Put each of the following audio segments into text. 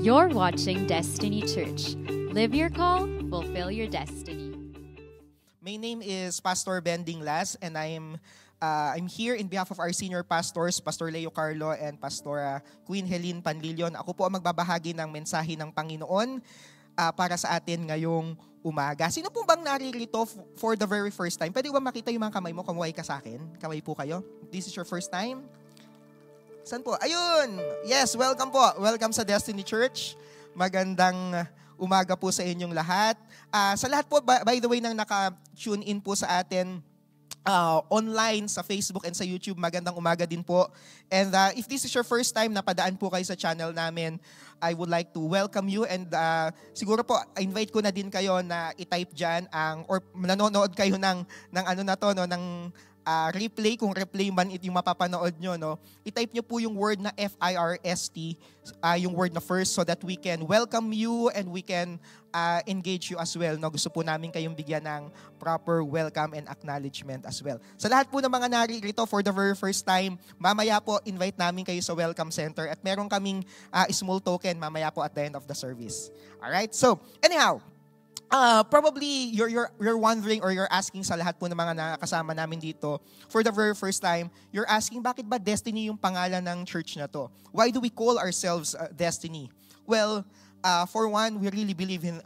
You're watching Destiny Church. Live your call, fulfill your destiny. My name is Pastor Ben Dinglas, and I'm here in behalf of our senior pastors, Pastor Leo Carlo and Pastora Queen Helene Panlilion. Ako po ang magbabahagi ng mensahe ng Panginoon para sa atin ngayong umaga. Sino po bang naririto for the very first time? Pwede ba makita yung mga kamay mo? Kamuhay ka sa akin. Kamay po kayo. This is your first time? Saan po? Ayun! Yes, welcome po. Welcome sa Destiny Church. Magandang umaga po sa inyong lahat. Sa lahat po, by the way, nang naka-tune in po sa atin online sa Facebook and sa YouTube, magandang umaga din po. And if this is your first time napadaan po kayo sa channel namin, I would like to welcome you, and siguro po invite ko na din kayo na i-type diyan or nanonood kayo ng replay, kung replay man yung mapapanood nyo, no? I-type nyo po yung word na FIRST, yung word na first, so that we can welcome you and we can engage you as well. No? Gusto po namin kayong bigyan ng proper welcome and acknowledgement as well. Sa lahat po ng mga naririto for the very first time, mamaya po invite namin kayo sa Welcome Center at meron kaming small token mamaya po at the end of the service. Alright? So, anyhow, probably you're wondering or you're asking sa lahat po ng mga nakasama namin dito for the very first time, you're asking bakit ba Destiny yung pangalan ng church na to? Why do we call ourselves Destiny? Well, for one, we really believe in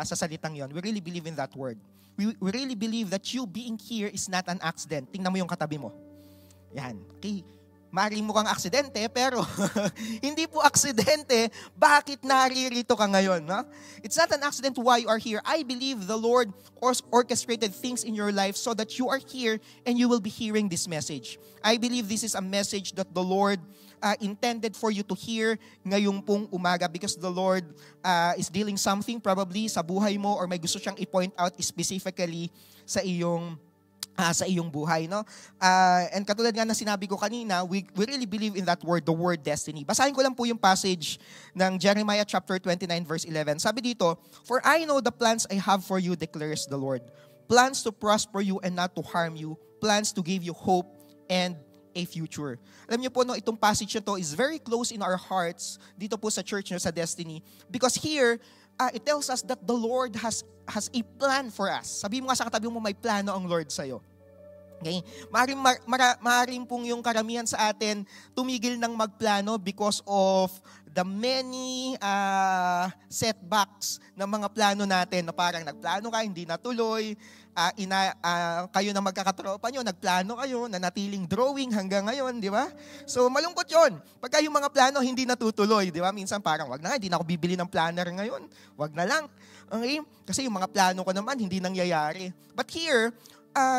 sa salitang yon. We really believe in that word. We really believe that you being here is not an accident. Tingnan mo yung katabi mo. Yan. Okay. Maaaring mukhang aksidente, pero hindi po aksidente. Bakit naririto ka ngayon? No? It's not an accident why you are here. I believe the Lord orchestrated things in your life so that you are here and you will be hearing this message. I believe this is a message that the Lord intended for you to hear ngayong pong umaga because the Lord is dealing something probably sa buhay mo or may gusto siyang i-point out specifically sa iyong buhay, no? And katulad nga na sinabi ko kanina, we really believe in that word, the word destiny. Basahin ko lang po yung passage ng Jeremiah chapter 29 verse 11. Sabi dito, "For I know the plans I have for you, declares the Lord. Plans to prosper you and not to harm you. Plans to give you hope and a future." Alam niyo po, no, itong passage na to is very close in our hearts dito po sa church, no, sa Destiny. Because here, it tells us that the Lord has a plan for us. Sabi mo nga sa katabi mo, may plano ang Lord sa'yo. Okay? Maaaring pong yung karamihan sa atin tumigil ng magplano because of the many setbacks ng mga plano natin na parang nagplano ka, hindi natuloy, kayo na magkakatropa nyo, nagplano kayo, nanatiling drawing hanggang ngayon, di ba? So malungkot yon. Pagka yung mga plano hindi natutuloy, di ba? Minsan parang wag na nga, hindi na ako bibili ng planner ngayon. Wag na lang. Okay? Kasi yung mga plano ko naman hindi nangyayari. But here,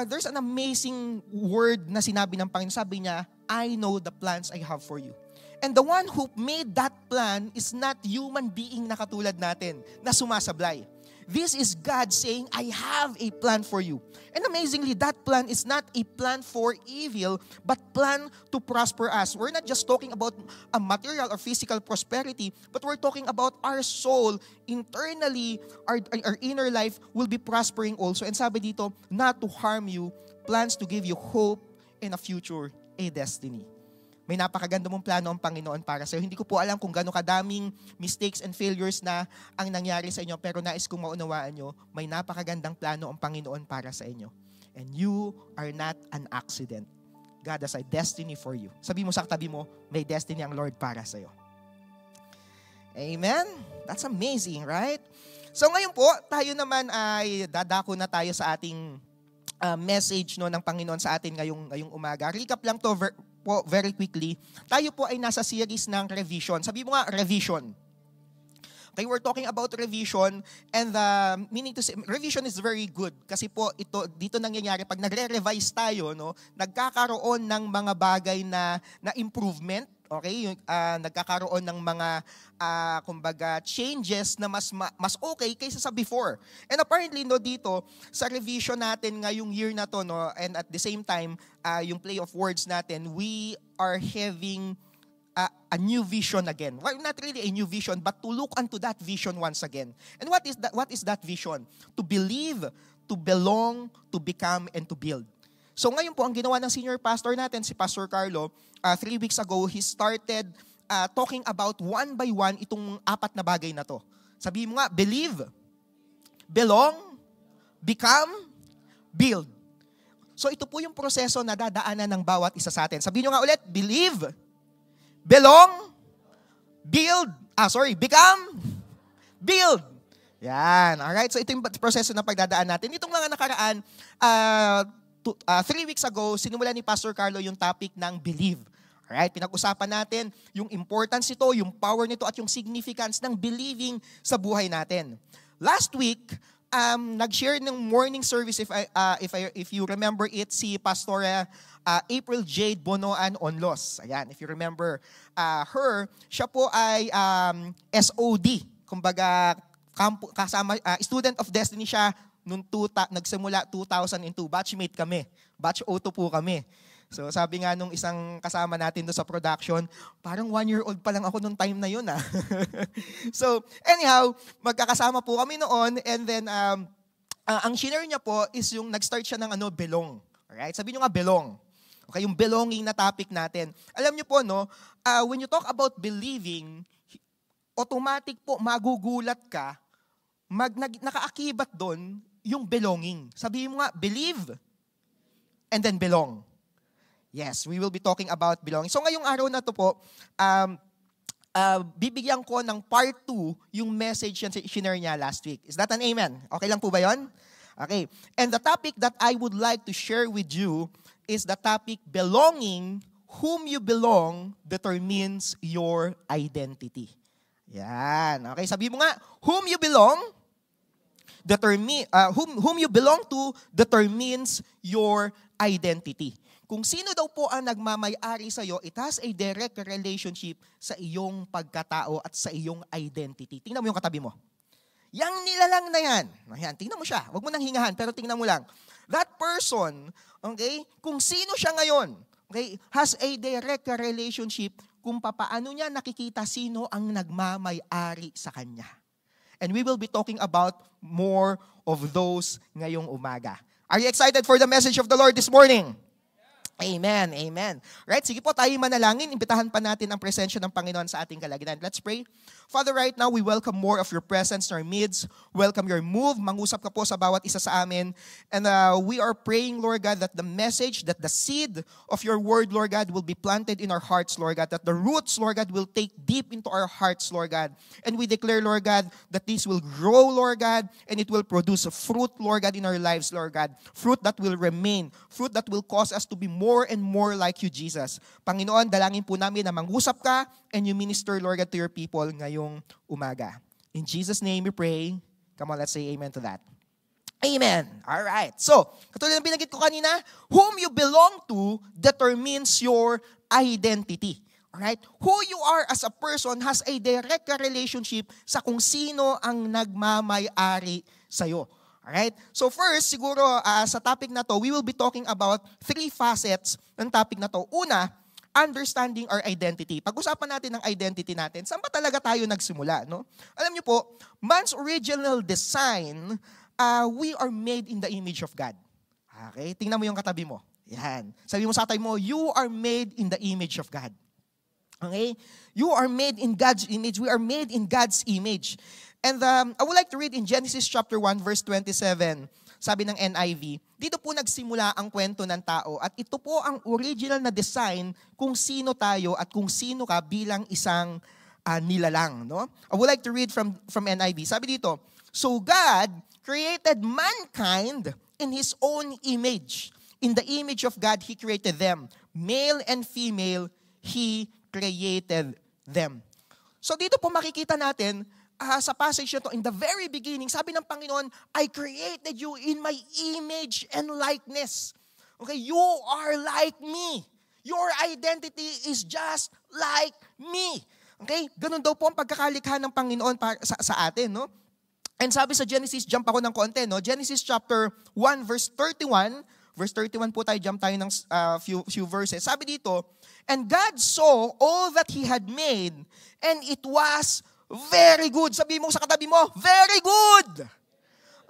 there's an amazing word na sinabi ng Panginoon. Sabi niya, "I know the plans I have for you." And the one who made that plan is not human being na katulad natin, na sumasablay. This is God saying, "I have a plan for you." And amazingly, that plan is not a plan for evil, but plan to prosper us. We're not just talking about a material or physical prosperity, but we're talking about our soul. Internally, our inner life will be prospering also. And sabi dito, not to harm you, plans to give you hope and a future, a destiny. May napakaganda mong plano ang Panginoon para sa iyo. Hindi ko po alam kung gaano kadaming mistakes and failures na ang nangyari sa inyo, pero nais kong maunawaan nyo, may napakagandang plano ang Panginoon para sa inyo. And you are not an accident. God has a destiny for you. Sabi mo sa katabi mo, may destiny ang Lord para sa iyo. Amen? That's amazing, right? So ngayon po, tayo naman ay dadako na tayo sa ating message, no, ng Panginoon sa atin ngayong umaga. Recap lang to very quickly. Tayo po ay nasa series ng revision. Sabi mo nga, revision. Okay, we're talking about revision, and the meaning to say, revision is very good kasi po dito nangyayari pag nagre-revise tayo, no, nagkakaroon ng mga bagay na improvement. Okay, nagkakaroon ng mga kumbaga changes na mas okay kaysa sa before. And apparently, no, dito sa revision natin ngayong year na to, no, and at the same time yung play of words natin, we are having a new vision again. Well, not really a new vision, but to look unto that vision once again. And what is that vision? To believe, to belong, to become, and to build. So ngayon po, ang ginawa ng senior pastor natin, si Pastor Carlo, 3 weeks ago, he started talking about one by one itong apat na bagay na to. Sabihin mo nga, believe, belong, become, build. So ito po yung proseso na dadaanan ng bawat isa sa atin. Sabihin nyo nga ulit, believe, belong, become, build. Yan. Alright? So ito yung proseso na pagdadaan natin. Itong mga nakaraan, 3 weeks ago, sinimulan ni Pastor Carlo yung topic ng believe. Alright? Pinag-usapan natin yung importance nito, yung power nito, at yung significance ng believing sa buhay natin. Last week, nag-share ng morning service, if you remember it, si Pastora April Jade Bonoan Onlos. Ayan, if you remember her, siya po ay SOD. Kumbaga, kasama, student of destiny siya nung nagsimula 2002. Batchmate kami. Batch O2 po kami. So sabi nga nung isang kasama natin doon sa production, parang 1-year-old pa lang ako nung time na yun ah. So anyhow, magkakasama po kami noon, and then ang shinare niya po is yung nag-start siya ng belong. Alright? Sabi niyo nga belong. Okay, yung belonging na topic natin. Alam niyo po no, when you talk about believing, automatic po magugulat ka, nakaakibat doon yung belonging. Sabihin mo nga, believe, and then belong. Yes, we will be talking about belonging. So ngayong araw na to po, bibigyan ko ng part 2 yung message na shinare niya last week. Is that an amen? Okay lang po ba yun? Okay. And the topic that I would like to share with you is the topic belonging. Whom you belong determines your identity. Yan. Okay, sabi mo nga, whom you belong to determines your identity. Kung sino daw po ang nagmamay-ari sa iyo, it has a direct relationship sa iyong pagkatao at sa iyong identity. Tingnan mo yung katabi mo. Yang nilalang na yan. Ayan, tingnan mo siya. Huwag mo nang hingahan, pero tingnan mo lang. That person, okay, kung sino siya ngayon, okay, has a direct relationship kung papaano niya nakikita sino ang nagmamay-ari sa kanya. And we will be talking about more of those ngayong umaga. Are you excited for the message of the Lord this morning? Amen, amen. Right, sige po, tayo manalangin. Imbitahan pa natin ang presensya ng Panginoon sa ating kalagayan. Let's pray. Father, right now, we welcome more of your presence in our midst. Welcome your move. Mangusap ka po sa bawat isa sa amin. And we are praying, Lord God, that the message, that the seed of your word, Lord God, will be planted in our hearts, Lord God. That the roots, Lord God, will take deep into our hearts, Lord God. And we declare, Lord God, that this will grow, Lord God, and it will produce a fruit, Lord God, in our lives, Lord God. Fruit that will remain. Fruit that will cause us to be more and more like you, Jesus. Panginoon, dalangin po namin na mangusap ka and you minister, Lord God, to your people ngayong umaga. In Jesus' name we pray. Come on, let's say amen to that. Amen. All right. So, katulad ng binanggit ko kanina, whom you belong to determines your identity. All right? Who you are as a person has a direct relationship sa kung sino ang nagmamay-ari sa'yo. Alright? So first, siguro sa topic na to, we will be talking about 3 facets ng topic na to. Una, understanding our identity. Pag-usapan natin ng identity natin, saan ba talaga tayo nagsimula? No? Alam niyo po, man's original design, we are made in the image of God. Okay? Tingnan mo yung katabi mo. Yan. Sabi mo sa tayo mo, you are made in the image of God. Okay? You are made in God's image. We are made in God's image. And I would like to read in Genesis chapter 1, verse 27, sabi ng NIV, dito po nagsimula ang kwento ng tao at ito po ang original na design kung sino tayo at kung sino ka bilang isang nilalang. No? I would like to read from NIV. Sabi dito, so God created mankind in His own image. In the image of God, He created them. Male and female, He created them. So dito po makikita natin, sa passage na to, in the very beginning, sabi ng Panginoon, I created you in my image and likeness. Okay, you are like me. Your identity is just like me. Okay, ganun daw po ang pagkakalikha ng Panginoon sa atin, no? And sabi sa Genesis, jump ako ng konti, no? Genesis chapter 1, verse 31. Verse 31 po tayo, jump tayo ng few verses. Sabi dito, and God saw all that He had made, and it was very good. Sabi mo sa katabi mo, very good.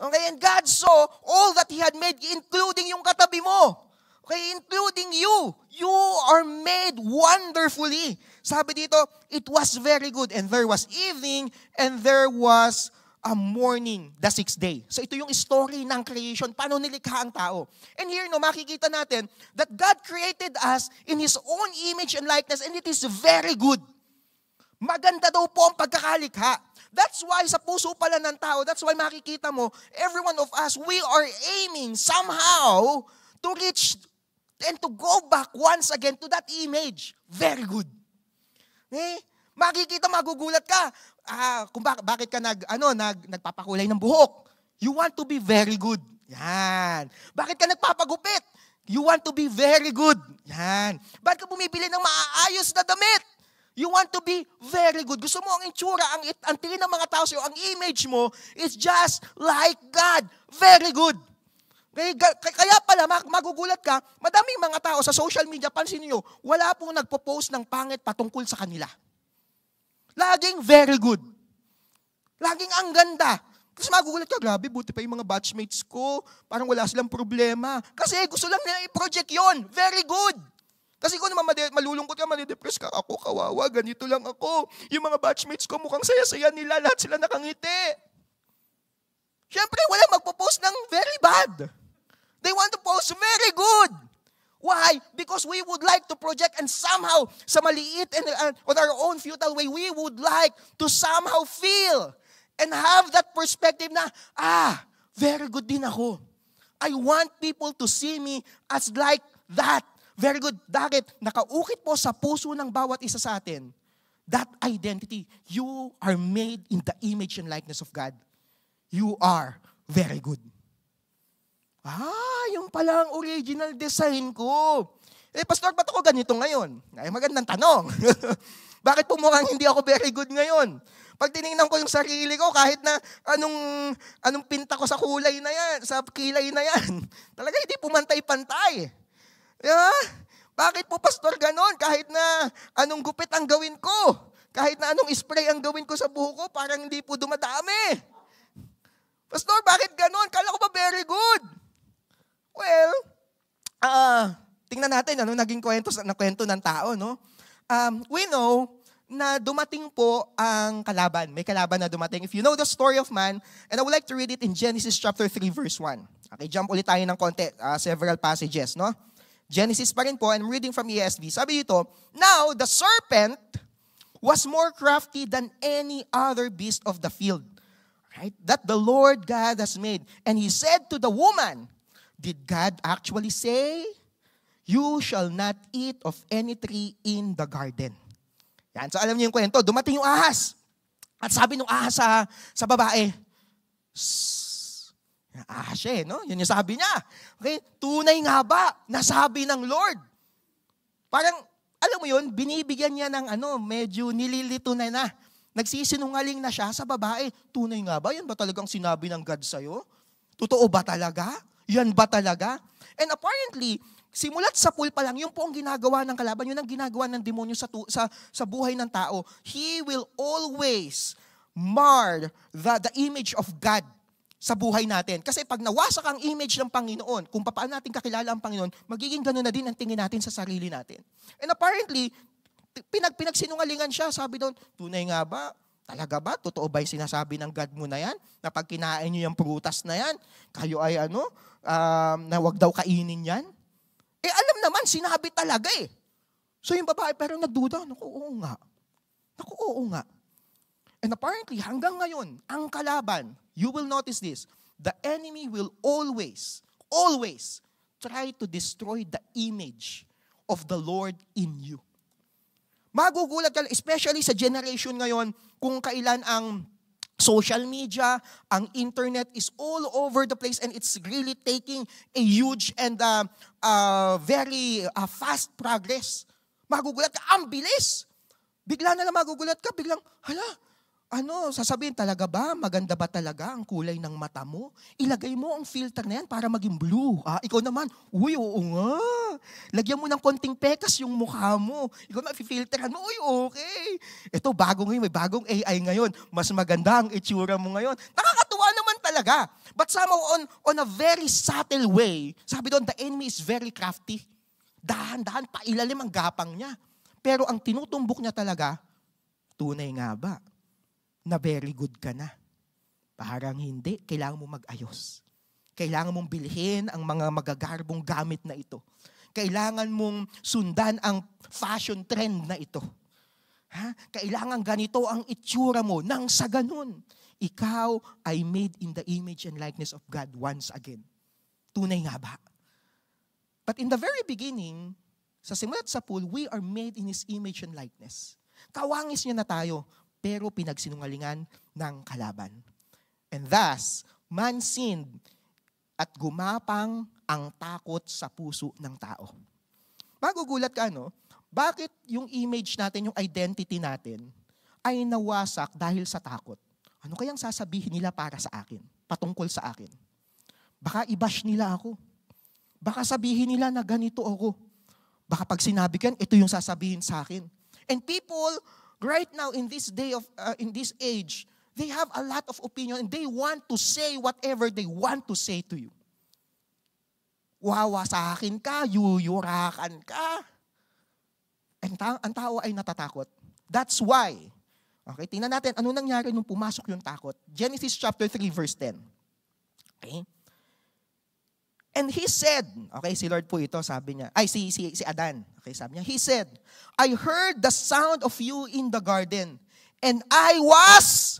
Okay, and God saw all that He had made, including yung katabi mo. Okay, including you. You are made wonderfully. Sabi dito, it was very good. And there was evening, and there was a morning, the sixth day. So ito yung story ng creation, paano nilikha ang tao. And here, makikita natin that God created us in His own image and likeness, and it is very good. Maganda daw po ang pagkakalikha. That's why sa puso pala ng tao, that's why makikita mo, every one of us, we are aiming somehow to reach and to go back once again to that image. Very good. Makikita, magugulat ka. Kung bakit ka nagpapakulay ng buhok. You want to be very good. Yan. Bakit ka nagpapagupit? You want to be very good. Yan. Bakit ka bumibili ng maaayos na damit? You want to be very good. Gusto mo ang itsura, ang tingin ng mga tao sa'yo, ang image mo is just like God. Very good. Kaya pala, magugulat ka, madaming mga tao sa social media, pansin niyo, wala pong nagpo-post ng pangit patungkol sa kanila. Laging very good. Laging ang ganda. Kasi magugulat ka, grabe, buti pa yung mga batchmates ko, parang wala silang problema. Kasi gusto lang nila i-project yon. Very good. Kasi kung naman malulungkot ka, malidepress ka, ako kawawa, ganito lang ako. Yung mga batchmates ko mukhang saya-saya nila, lahat sila nakangiti. Siyempre, wala magpo-post ng very bad. They want to post very good. Why? Because we would like to project and somehow, sa maliit and on our own futile way, we would like to somehow feel and have that perspective na, very good din ako. I want people to see me as like that. Very good. Bakit? Nakaukit po sa puso ng bawat isa sa atin. That identity. You are made in the image and likeness of God. You are very good. Yung pala ang original design ko. Pastor, ba't ako ganito ngayon? Ay, magandang tanong. Bakit po mukhang hindi ako very good ngayon? Pag tinignan ko yung sarili ko, kahit na anong pinta ko sa kulay na yan, sa kilay na yan, talaga hindi pumantay-pantay. Bakit po, Pastor, ganon? Kahit na anong gupit ang gawin ko, kahit na anong spray ang gawin ko sa buhok ko, parang hindi po dumadami. Pastor, bakit ganon? Kala ko ba very good? Well, tingnan natin ano naging kwento ng tao, no? We know na dumating po ang kalaban. May kalaban na dumating. If you know the story of man, and I would like to read it in Genesis chapter 3 verse 1. Okay, jump ulit tayo ng konti, several passages, no? Genesis pa rin po, and I'm reading from ESV. Sabi dito, now the serpent was more crafty than any other beast of the field, right? That the Lord God has made. And he said to the woman, did God actually say, you shall not eat of any tree in the garden? Yan. So alam niyo yung kwento, dumating yung ahas. At sabi ng ahas sa babae, ahas siya no? Yun yung sabi niya. Okay? Tunay nga ba, nasabi ng Lord? Parang, alam mo yun, binibigyan niya ng medyo nililito na. Nagsisinungaling na siya sa babae. Tunay nga ba? Yan ba talagang sinabi ng God sa'yo? Totoo ba talaga? Yan ba talaga? And apparently, simulat sa pool pa lang, yung po ang ginagawa ng kalaban, yun ang ginagawa ng demonyo sa buhay ng tao. He will always mar the image of God sa buhay natin. Kasi pag nawasak ang image ng Panginoon, kung paano natin kakilala ang Panginoon, magiging gano'n na din ang tingin natin sa sarili natin. And apparently, pinagsinungalingan siya, sabi doon, tunay nga ba? Talaga ba? Totoo ba yung sinasabi ng God mo na yan? Na pag kinain nyo yung prutas na yan, kayo ay na wag daw kainin yan? Alam naman, sinabi talaga eh. So yung babae, pero nagduda, naku, oo nga. And apparently, hanggang ngayon, ang kalaban, you will notice this, the enemy will always try to destroy the image of the Lord in you. Magugulat ka, especially sa generation ngayon, kung kailan ang social media, ang internet is all over the place and it's really taking a huge and very fast progress. Magugulat ka, ang bilis. Bigla na lang magugulat ka, biglang, sasabihin talaga ba, maganda ba talaga ang kulay ng mata mo? Ilagay mo ang filter na yan para maging blue. Ikaw naman, oo nga. Lagyan mo ng konting pekas yung mukha mo. Ikaw na, filteran mo, okay. Ito, may bagong AI ngayon. Mas maganda ang itsura mo ngayon. Nakakatuwa naman talaga. talaga. But somehow on a very subtle way, sabi doon, the enemy is very crafty. Dahan-dahan, pailalim ang gapang niya. Pero ang tinutumbok niya talaga, tunay nga ba na very good ka na? Parang hindi, kailangan mo mag-ayos. Kailangan mong bilhin ang mga magagarbong gamit na ito. Kailangan mong sundan ang fashion trend na ito. Kailangan ganito ang itsura mo. Nang sa ganun, ikaw ay made in the image and likeness of God once again. Tunay nga ba? But in the very beginning, sa simulat sa pool, we are made in His image and likeness. Kawangis niya na tayo, pero pinagsinungalingan ng kalaban. And thus, man sinned at gumapang ang takot sa puso ng tao. Magugulat ka, no? Bakit yung image natin, yung identity natin, ay nawasak dahil sa takot? Ano kayang sasabihin nila para sa akin? Patungkol sa akin? Baka i-bash nila ako. Baka sabihin nila na ganito ako. Baka pag sinabi ko yan, ito yung sasabihin sa akin. And people, right now in this day in this age, they have a lot of opinion and they want to say whatever they want to say to you. Wawa sa akin ka, yuyurakan ka. Ang tao ay natatakot. That's why. Okay, tingnan natin, ano nangyari nung pumasok yung takot? Genesis chapter 3, verse 10. Okay? And he said, okay, si Lord po ito, sabi niya, si Adan. Okay, sabi niya, he said, I heard the sound of you in the garden, and I was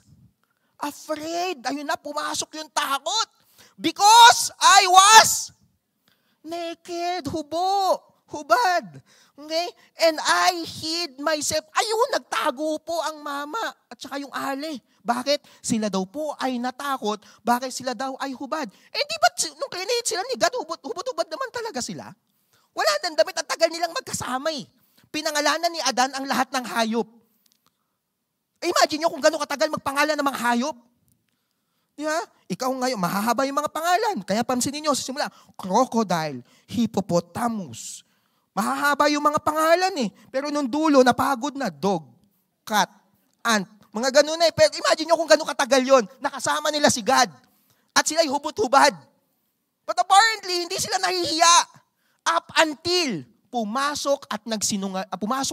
afraid. Ayun na, pumasok yung takot. Because I was naked, hubad. Okay? And I hid myself. Ayun, nagtago po ang mama at saka yung ale. Bakit? Sila daw po ay natakot. Bakit sila daw ay hubad? Di ba nung create sila ni God, hubad naman talaga sila? Wala nang damit at tagal nilang magkasama eh. Pinangalanan ni Adan ang lahat ng hayop. Imagine nyo kung gano'ng katagal magpangalan ng mga hayop. Yeah? Ikaw ngayon, mahahaba yung mga pangalan. Kaya pansinin nyo sa simula, crocodile, hippopotamus. Mahahaba yung mga pangalan eh. Pero nung dulo, napagod na, dog, cat, ant, mga ganun eh. Pero imagine nyo kung gano'ng katagal yon. Nakasama nila si God. At sila'y hubot-hubad. But apparently, hindi sila nahihiya. Up until pumasok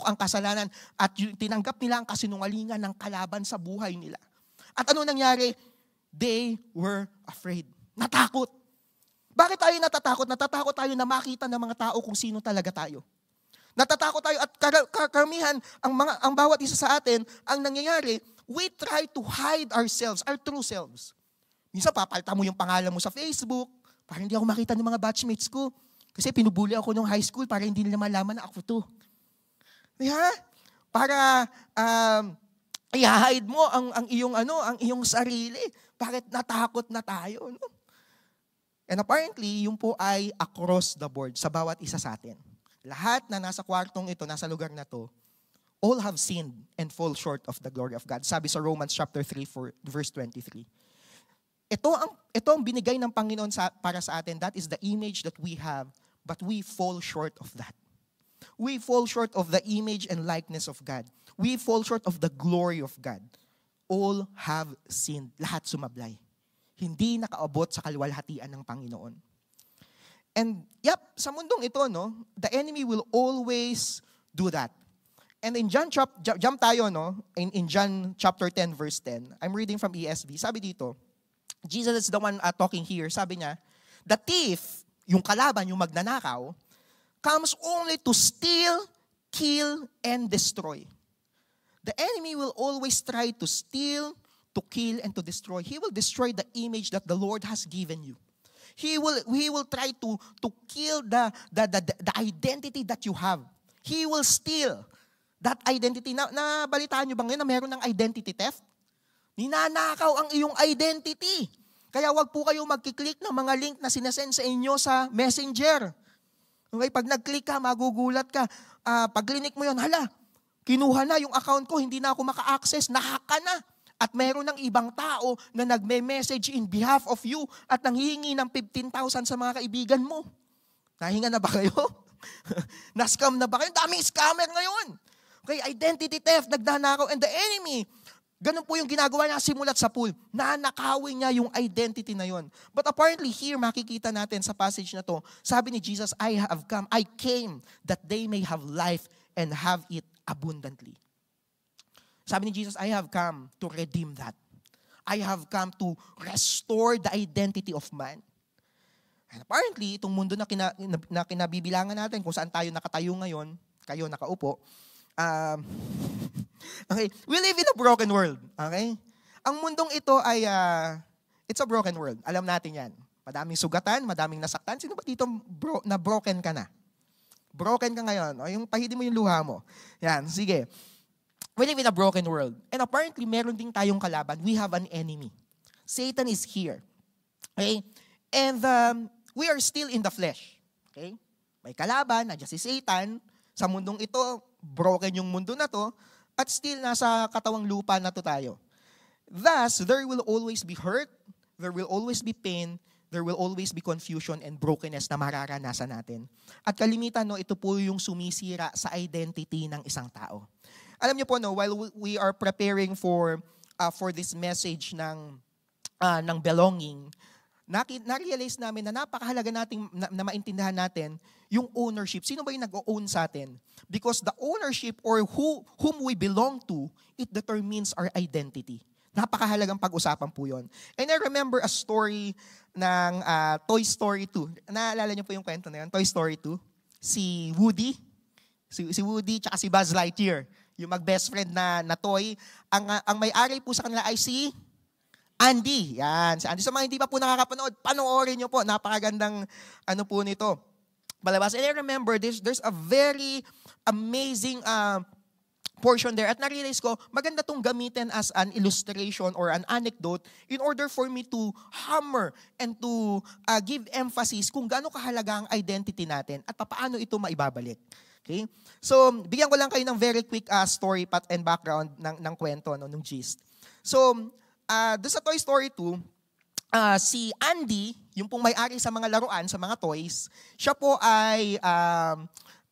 ang kasalanan at tinanggap nila ang kasinungalingan ng kalaban sa buhay nila. At ano nangyari? They were afraid. Natakot. Bakit tayo natatakot? Natatakot tayo na makita ng mga tao kung sino talaga tayo. Natatakot tayo at karamihan, ang bawat isa sa atin, ang nangyayari, we try to hide ourselves, our true selves. Minsan papalitan mo yung pangalan mo sa Facebook para hindi ako makita ng mga batchmates ko. Kasi pinubuli ako nung high school para hindi nila malaman na ako to. Yeah? Para i-hide mo ang iyong sarili. Bakit natakot na tayo, no? And apparently, yun po ay across the board sa bawat isa sa atin. Lahat na nasa kwartong ito, nasa lugar na to, all have sinned and fall short of the glory of God. Sabi sa Romans chapter 3, verse 23. Ito ang binigay ng Panginoon para sa atin. That is the image that we have, but we fall short of that. We fall short of the image and likeness of God. We fall short of the glory of God. All have sinned. Lahat sumablay. Hindi nakaabot sa kaluwalhatian ng Panginoon. And sa mundong ito, no, the enemy will always do that. And in John, jump tayo, no, in John chapter 10, verse 10. I'm reading from ESV. Sabi dito, Jesus is the one talking here. Sabi niya, the thief, yung kalaban, yung magnanakaw, comes only to steal, kill, and destroy. The enemy will always try to steal, to kill, and to destroy. He will destroy the image that the Lord has given you. He will try to kill the identity that you have. He will steal that identity. Nabalitaan nyo ba ngayon na meron ng identity theft? Ninanakaw ang iyong identity. Kaya wag po kayong magkiklik ng mga link na sinasend sa inyo sa Messenger. Okay, pag nag-click ka, magugulat ka. Pag clinic mo yun, hala, kinuha na yung account ko, hindi na ako maka-access, nahack ka na. At meron ng ibang tao na nagme-message in behalf of you at nanghihingi ng 15,000 sa mga kaibigan mo. Nahinga na ba kayo? Na-scam na ba kayo? Daming scammer ngayon. Okay, identity theft, nagnanakaw. And the enemy, Ganun po yung ginagawa niya simulat sa pool. Nanakawin niya yung identity na yon. But apparently here, makikita natin sa passage na to, sabi ni Jesus, I came that they may have life and have it abundantly. Sabi ni Jesus, I have come to redeem that. I have come to restore the identity of man. And apparently, itong mundo na kinabibilangan natin, kung saan tayo nakatayo ngayon, kayo nakaupo, okay, we live in a broken world. Okay? Ang mundong ito ay, it's a broken world. Alam natin yan. Madaming sugatan, madaming nasaktan. Sino ba dito na broken ka na? Broken ka ngayon. O yung pahidi mo yung luha mo. Yan, sige. We live in a broken world. And apparently, meron din tayong kalaban. We have an enemy. Satan is here. Okay? And we are still in the flesh. Okay? May kalaban, nandiyan si Satan. Sa mundong ito, broken yung mundo na to, at still nasa katawang lupa na to tayo. Thus, there will always be hurt, there will always be pain, there will always be confusion and brokenness na mararanasan natin. At kalimitan, no, ito po yung sumisira sa identity ng isang tao. Alam niyo po, no, while we are preparing for this message ng belonging, na-realize namin na napakahalaga nating na maintindihan natin yung ownership. Sino ba yung nag-own sa atin? Because the ownership or whom we belong to, it determines our identity. Napakahalagang pag-usapan po yun. And I remember a story ng Toy Story 2. Naalala niyo po yung kwento na yun? Toy Story 2. Si Woody. Si Woody tsaka si Buzz Lightyear. Yung mag-best friend na toy. Ang may-ari po sa kanila ay si Andy. Yan. Si Andy. Sa mga hindi pa po nakakapanood, panoorin nyo po. Napakagandang po nito. Balabas. And I remember, there's a very amazing portion there. At na-realize ko, maganda tong gamitin as an illustration or an anecdote in order for me to hammer and to give emphasis kung gaano kahalaga ang identity natin at paano ito maibabalik. Okay? So, bigyan ko lang kayo ng very quick story and background ng kwento, ng gist. So, doon sa Toy Story 2, si Andy, yung pong may-ari sa mga laruan, sa mga toys, siya po ay,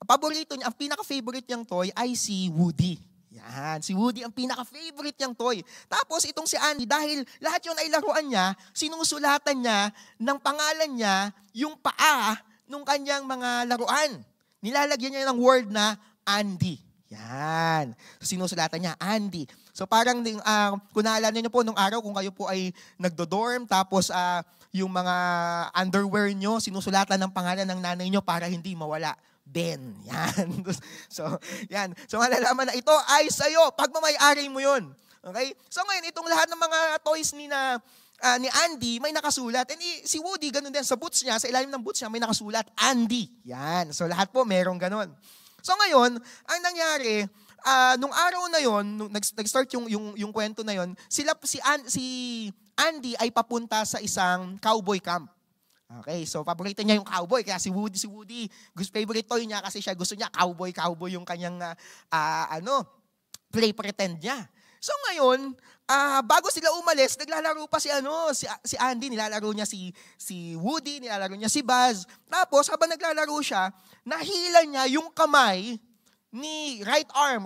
paborito niya, ang pinaka-favorite niyang toy ay si Woody. Yan, si Woody ang pinaka-favorite niyang toy. Tapos itong si Andy, dahil lahat yun ay laruan niya, sinusulatan niya ng pangalan niya yung paa ng kanyang mga laruan. Nilalagyan niya ng word na Andy. Yan. So, sinusulatan niya, Andy. So parang, kung naalala niyo po, nung araw, kung kayo po ay nagdo-dorm, tapos yung mga underwear niyo, sinusulatan ng pangalan ng nanay niyo para hindi mawala. Ben. Yan. So, yan. So malalaman na ito ay sa'yo. Pagmamay-ari mo yun. Okay? So ngayon, itong lahat ng mga toys ni Andy, may nakasulat. And si Woody, ganun din. Sa boots niya, sa ilalim ng boots niya, may nakasulat, Andy. Yan. So lahat po, merong ganun. So ngayon, ang nangyari, nung araw na yon, nung nag-start yung kwento na yon, si Andy ay papunta sa isang cowboy camp. Okay, so paborito niya yung cowboy, kaya si Woody, favorite toy niya kasi siya gusto niya cowboy yung kanyang play pretend niya. So ngayon, bago sila umalis, naglalaro pa si Andy, nilalaro niya si Woody, nilalaro niya si Buzz. Tapos habang naglalaro siya, nahila niya yung kamay ni right arm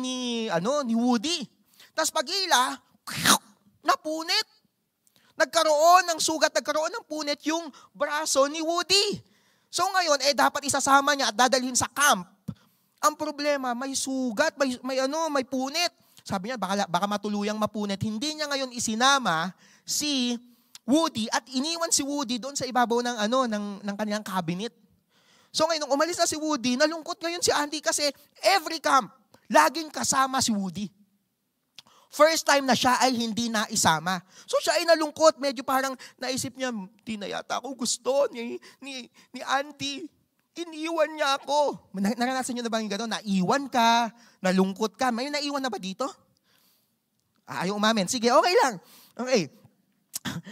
ni Woody. Tapos paghila, napunit. Nagkaroon ng sugat, nagkaroon ng punit yung braso ni Woody. So ngayon, dapat isasama niya at dadalhin sa camp. Ang problema, may sugat, may punit. Sabi niya, baka matuluyang mapunit. Hindi niya ngayon isinama si Woody at iniwan si Woody doon sa ibabaw ng kanilang cabinet. So ngayon, nung umalis na si Woody, nalungkot ngayon si Andy kasi every camp, laging kasama si Woody. First time na siya ay hindi naisama. So siya ay nalungkot, medyo parang naisip niya, di na yata ako gusto ni Andy. Iniwan niya ako. Naranasan niyo na ba yung gano'n? Naiwan ka, nalungkot ka. May naiwan na ba dito? Ayaw umamin. Sige, okay lang. Okay.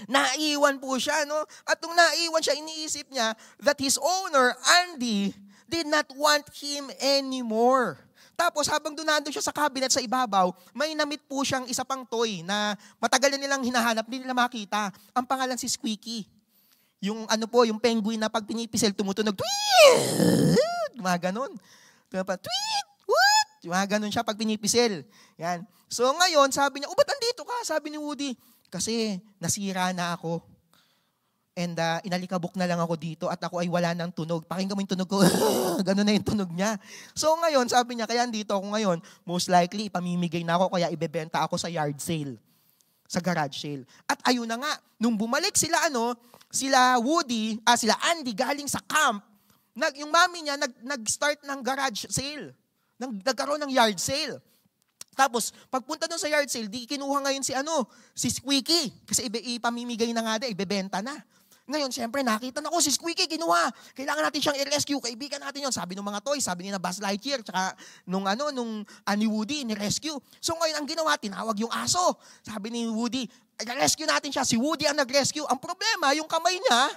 Naiwan po siya, no? At nung naiwan siya, iniisip niya that his owner, Andy, did not want him anymore. Tapos habang nandun siya sa cabinet sa ibabaw, may namit po siyang isa pang toy na matagal na nilang hinahanap, hindi nila makita. Ang pangalan si Squeaky. Yung yung penguin na pag pinipisel, tumutunog, tweet! Mga ganon. Tweet! What? Mga ganun siya pag pinipisil. Yan. So ngayon, sabi niya, ba't nandito ka? Sabi ni Woody, kasi nasira na ako. And inalikabok na lang ako dito at ako ay wala ng tunog. Pakinggan mo yung tunog ko. Ganun na yung tunog niya. So ngayon, sabi niya, kaya dito ako ngayon, most likely, ipamimigay na ako, kaya ibebenta ako sa yard sale. Sa garage sale. At ayun na nga, nung bumalik sila, sila Andy, galing sa camp, yung mami niya, nag-start ng garage sale. Nagkaroon ng yard sale. Tapos, pagpunta doon sa yard sale, di kinuha ngayon si Squeaky. Kasi ipamimigay na nga ibebenta na. Ngayon, siyempre, nakita na ko si Squeaky, kinuha. Kailangan natin siyang i-rescue. Kaibigan natin yon. Sabi ng mga toys, sabi ni na Buzz Lightyear, tsaka nung ni Woody, ni-rescue. So ngayon, ang ginawa, tinawag yung aso. Sabi ni Woody, rescue natin siya. Si Woody ang nag-rescue. Ang problema, yung kamay niya,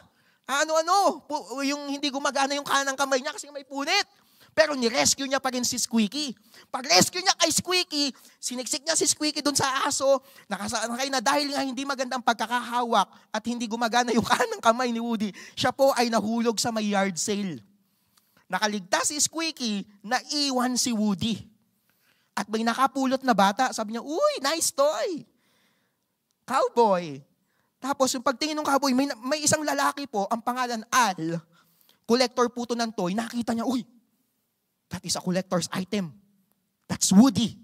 yung hindi gumagana yung kanang kamay niya kasi may punit. Pero ni-rescue niya pa rin si Squeaky. Pag-rescue niya kay Squeaky, siniksik niya si Squeaky doon sa aso, nakasakay na dahil nga hindi magandang pagkakahawak at hindi gumagana yung kanang kamay ni Woody, siya po ay nahulog sa may yard sale. Nakaligtas si Squeaky, naiwan si Woody. At may nakapulot na bata, sabi niya, uy, nice toy. Cowboy. Tapos yung pagtingin ng cowboy, may isang lalaki po, ang pangalan Al, collector po to ng toy, nakita niya, uy, that is a collector's item. That's Woody,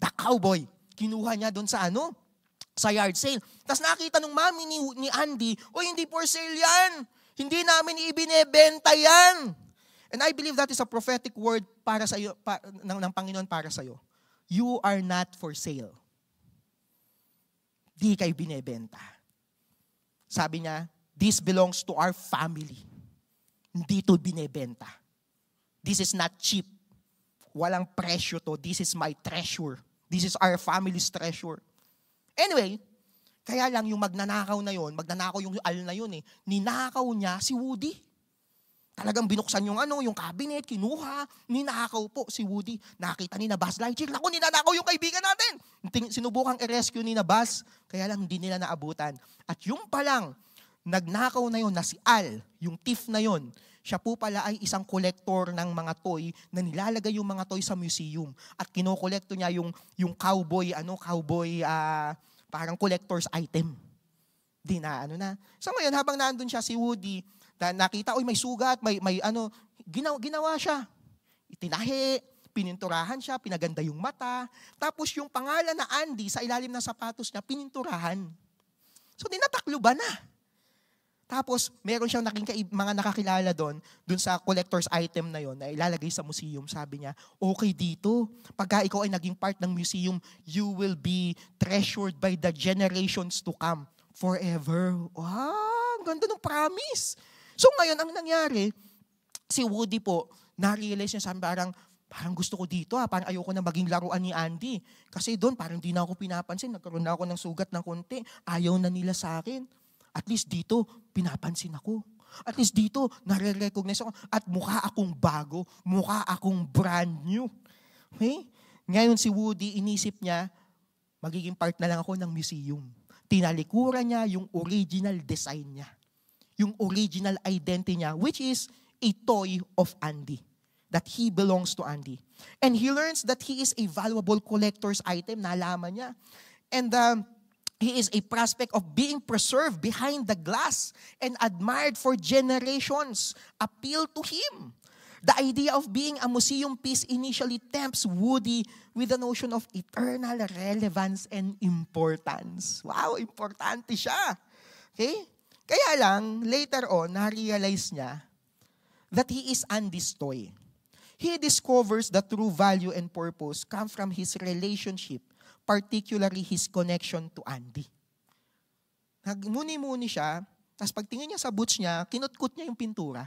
the cowboy. Kinuha niya doon sa yard sale. Tapos nakita nung mami ni Andy, hindi for sale yan. Hindi namin ibinebenta yan. And I believe that is a prophetic word para sa iyo, ng Panginoon para sa iyo. You are not for sale. Di kayo binebenta. Sabi niya, this belongs to our family. Hindi to binebenta. This is not cheap. Walang presyo to. This is my treasure. This is our family's treasure. Anyway, kaya lang yung magnanakaw yung Al na yun ninakaw niya si Woody. Talagang binuksan yung cabinet, kinuha, ninakaw po si Woody. Nakita ni na Buzz Lightyear, naku, ninanakaw yung kaibigan natin. Sinubukang i-rescue ni na Buzz, kaya lang hindi nila naabutan. At yung palang, nagnakaw na yun na si Al, yung thief na yun, siya po pala ay isang collector ng mga toy na nilalagay yung mga toy sa museum. At kinokolekto niya yung cowboy, parang collector's item. So ngayon, habang nandun siya si Woody, nakita, may sugat, ginawa siya. Itinahi, pininturahan siya, pinaganda yung mata. Tapos yung pangalan na Andy sa ilalim ng sapatos niya, pininturahan. So dinatakluban na. Tapos, meron siyang mga nakakilala doon sa collector's item na yon na ilalagay sa museum. Sabi niya, okay dito. Pagka ikaw ay naging part ng museum, you will be treasured by the generations to come forever. Wow, ganda ng promise. So ngayon, ang nangyari, si Woody po, na-realize niya, sabi parang gusto ko dito, parang ayoko na maging laruan ni Andy. Kasi doon, parang di na ako pinapansin, nagkaroon na ako ng sugat ng konti, ayaw na nila sa akin. At least dito, pinapansin ako. At least dito, nare-recognize ako. At mukha akong bago. Mukha akong brand new. Okay? Ngayon si Woody, inisip niya, magiging part na lang ako ng museum. Tinalikuran niya yung original design niya. Yung original identity niya, which is a toy of Andy. That he belongs to Andy. And he learns that he is a valuable collector's item. Nalaman niya. And he is a prospect of being preserved behind the glass and admired for generations. Appeal to him. The idea of being a museum piece initially tempts Woody with the notion of eternal relevance and importance. Wow, importante siya. Okay? Kaya lang, later on, na-realize niya that he is Andy's toy. He discovers the true value and purpose come from his relationship, particularly his connection to Andy. Nagmuni-muni siya, tapos pagtingin niya sa boots niya, kinutkot niya yung pintura.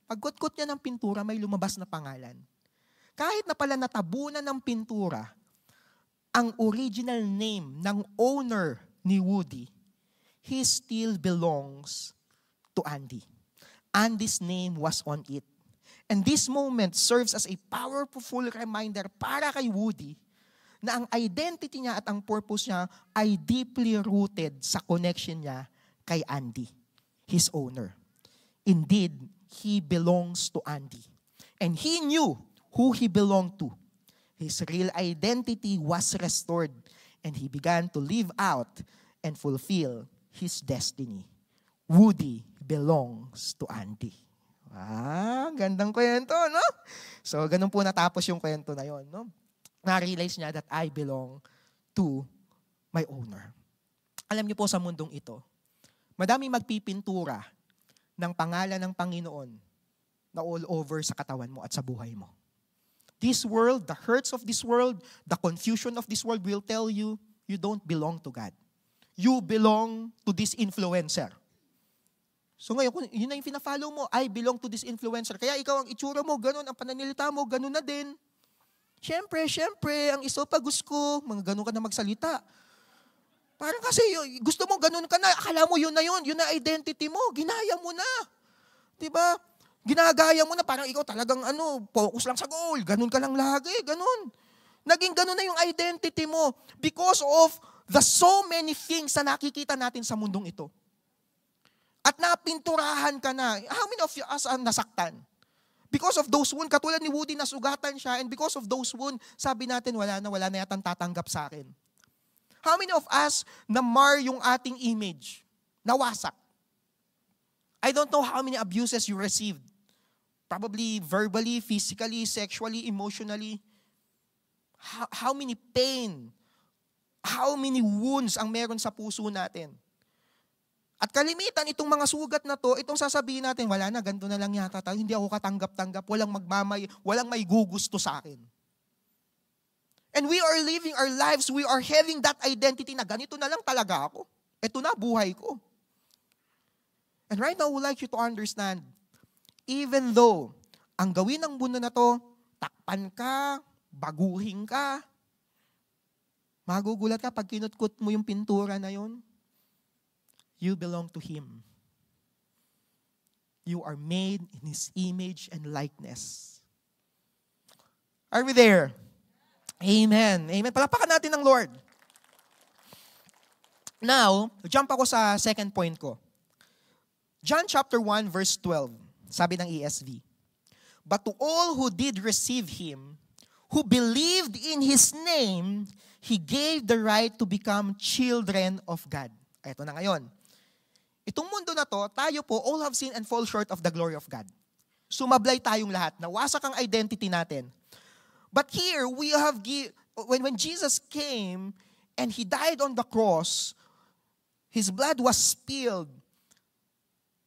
Pagkutkot niya ng pintura, may lumabas na pangalan. Kahit na pala natabunan ng pintura, ang original name ng owner ni Woody, he still belongs to Andy. Andy's name was on it. And this moment serves as a powerful reminder para kay Woody na ang identity niya at ang purpose niya ay deeply rooted sa connection niya kay Andy, his owner. Indeed, he belongs to Andy. And he knew who he belonged to. His real identity was restored, and he began to live out and fulfill his destiny. Woody belongs to Andy. Gandang kwento, no? So, ganun po natapos yung kwento na yon, no? Na-realize niya that I belong to my owner. Alam niyo po sa mundong ito, madaming magpipintura ng pangalan ng Panginoon na all over sa katawan mo at sa buhay mo. This world, the hurts of this world, the confusion of this world will tell you, you don't belong to God. You belong to this influencer. So ngayon, yun na yung pina-follow mo, I belong to this influencer. Kaya ikaw ang itsura mo, ganun, ang pananilita mo, ganun na din. Siyempre, ang isopagus ko, mga ganun ka na magsalita. Parang kasi gusto mo, ganun ka na, akala mo yun na identity mo, ginaya mo na. Diba? Ginagaya mo na, parang ikaw talagang focus lang sa goal, ganun ka lang lagi, ganun. Naging ganun na yung identity mo because of the so many things na nakikita natin sa mundong ito. At napinturahan ka na. How many of us are nasaktan? Because of those wounds, katulad ni Woody, nasugatan siya, and because of those wounds, sabi natin, wala na yatang tatanggap sa akin. How many of us na-mar yung ating image? Nawasak. I don't know how many abuses you received. Probably verbally, physically, sexually, emotionally. How many pain, how many wounds ang meron sa puso natin? At kalimitan, itong mga sugat na to, itong sasabihin natin, wala na, ganito na lang yata tayo, hindi ako katanggap-tanggap, walang may gugusto sa akin. And we are living our lives, we are having that identity na ganito na lang talaga ako. Ito na, buhay ko. And right now, I would like you to understand, even though ang gawin ng mundo na to, takpan ka, baguhin ka, magugulat ka pag kinutkot mo yung pintura na yon. You belong to Him. You are made in His image and likeness. Are we there? Amen. Amen. Palapakan natin ng Lord. Now, jump ako sa second point ko. John chapter 1 verse 12. Sabi ng ESV. But to all who did receive Him, who believed in His name, He gave the right to become children of God. Ito na ngayon. Itong mundo na to, tayo po, all have sinned and fall short of the glory of God. Sumablay tayong lahat. Nawasak ang identity natin. But here, we have, when Jesus came and He died on the cross, His blood was spilled.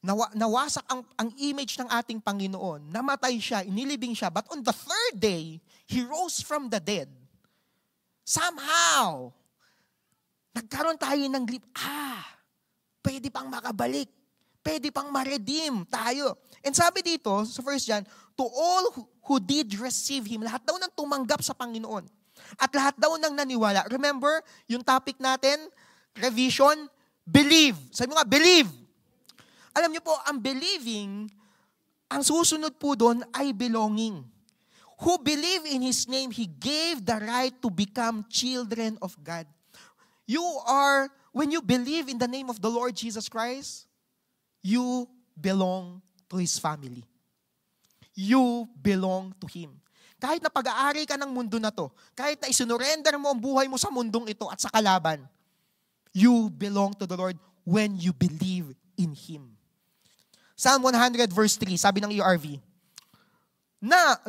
Nawasak ang image ng ating Panginoon. Namatay siya, inilibing siya. But on the third day, He rose from the dead. Somehow, nagkaroon tayo ng pwede pang makabalik. Pwede pang ma-redeem tayo. And sabi dito, sa 1 John, to all who did receive Him, lahat daw nang tumanggap sa Panginoon. At lahat daw nang naniwala. Remember, yung topic natin, revision, believe. Sabi mo nga, believe. Alam niyo po, ang believing, ang susunod po doon ay belonging. Who believe in His name, He gave the right to become children of God. When you believe in the name of the Lord Jesus Christ, you belong to His family. You belong to Him. Kahit na pag-aari ka ng mundo na to, kahit na isinurrender mo ang buhay mo sa mundong ito at sa kalaban, you belong to the Lord when you believe in Him. Psalm 100 verse 3, sabi ng ERV,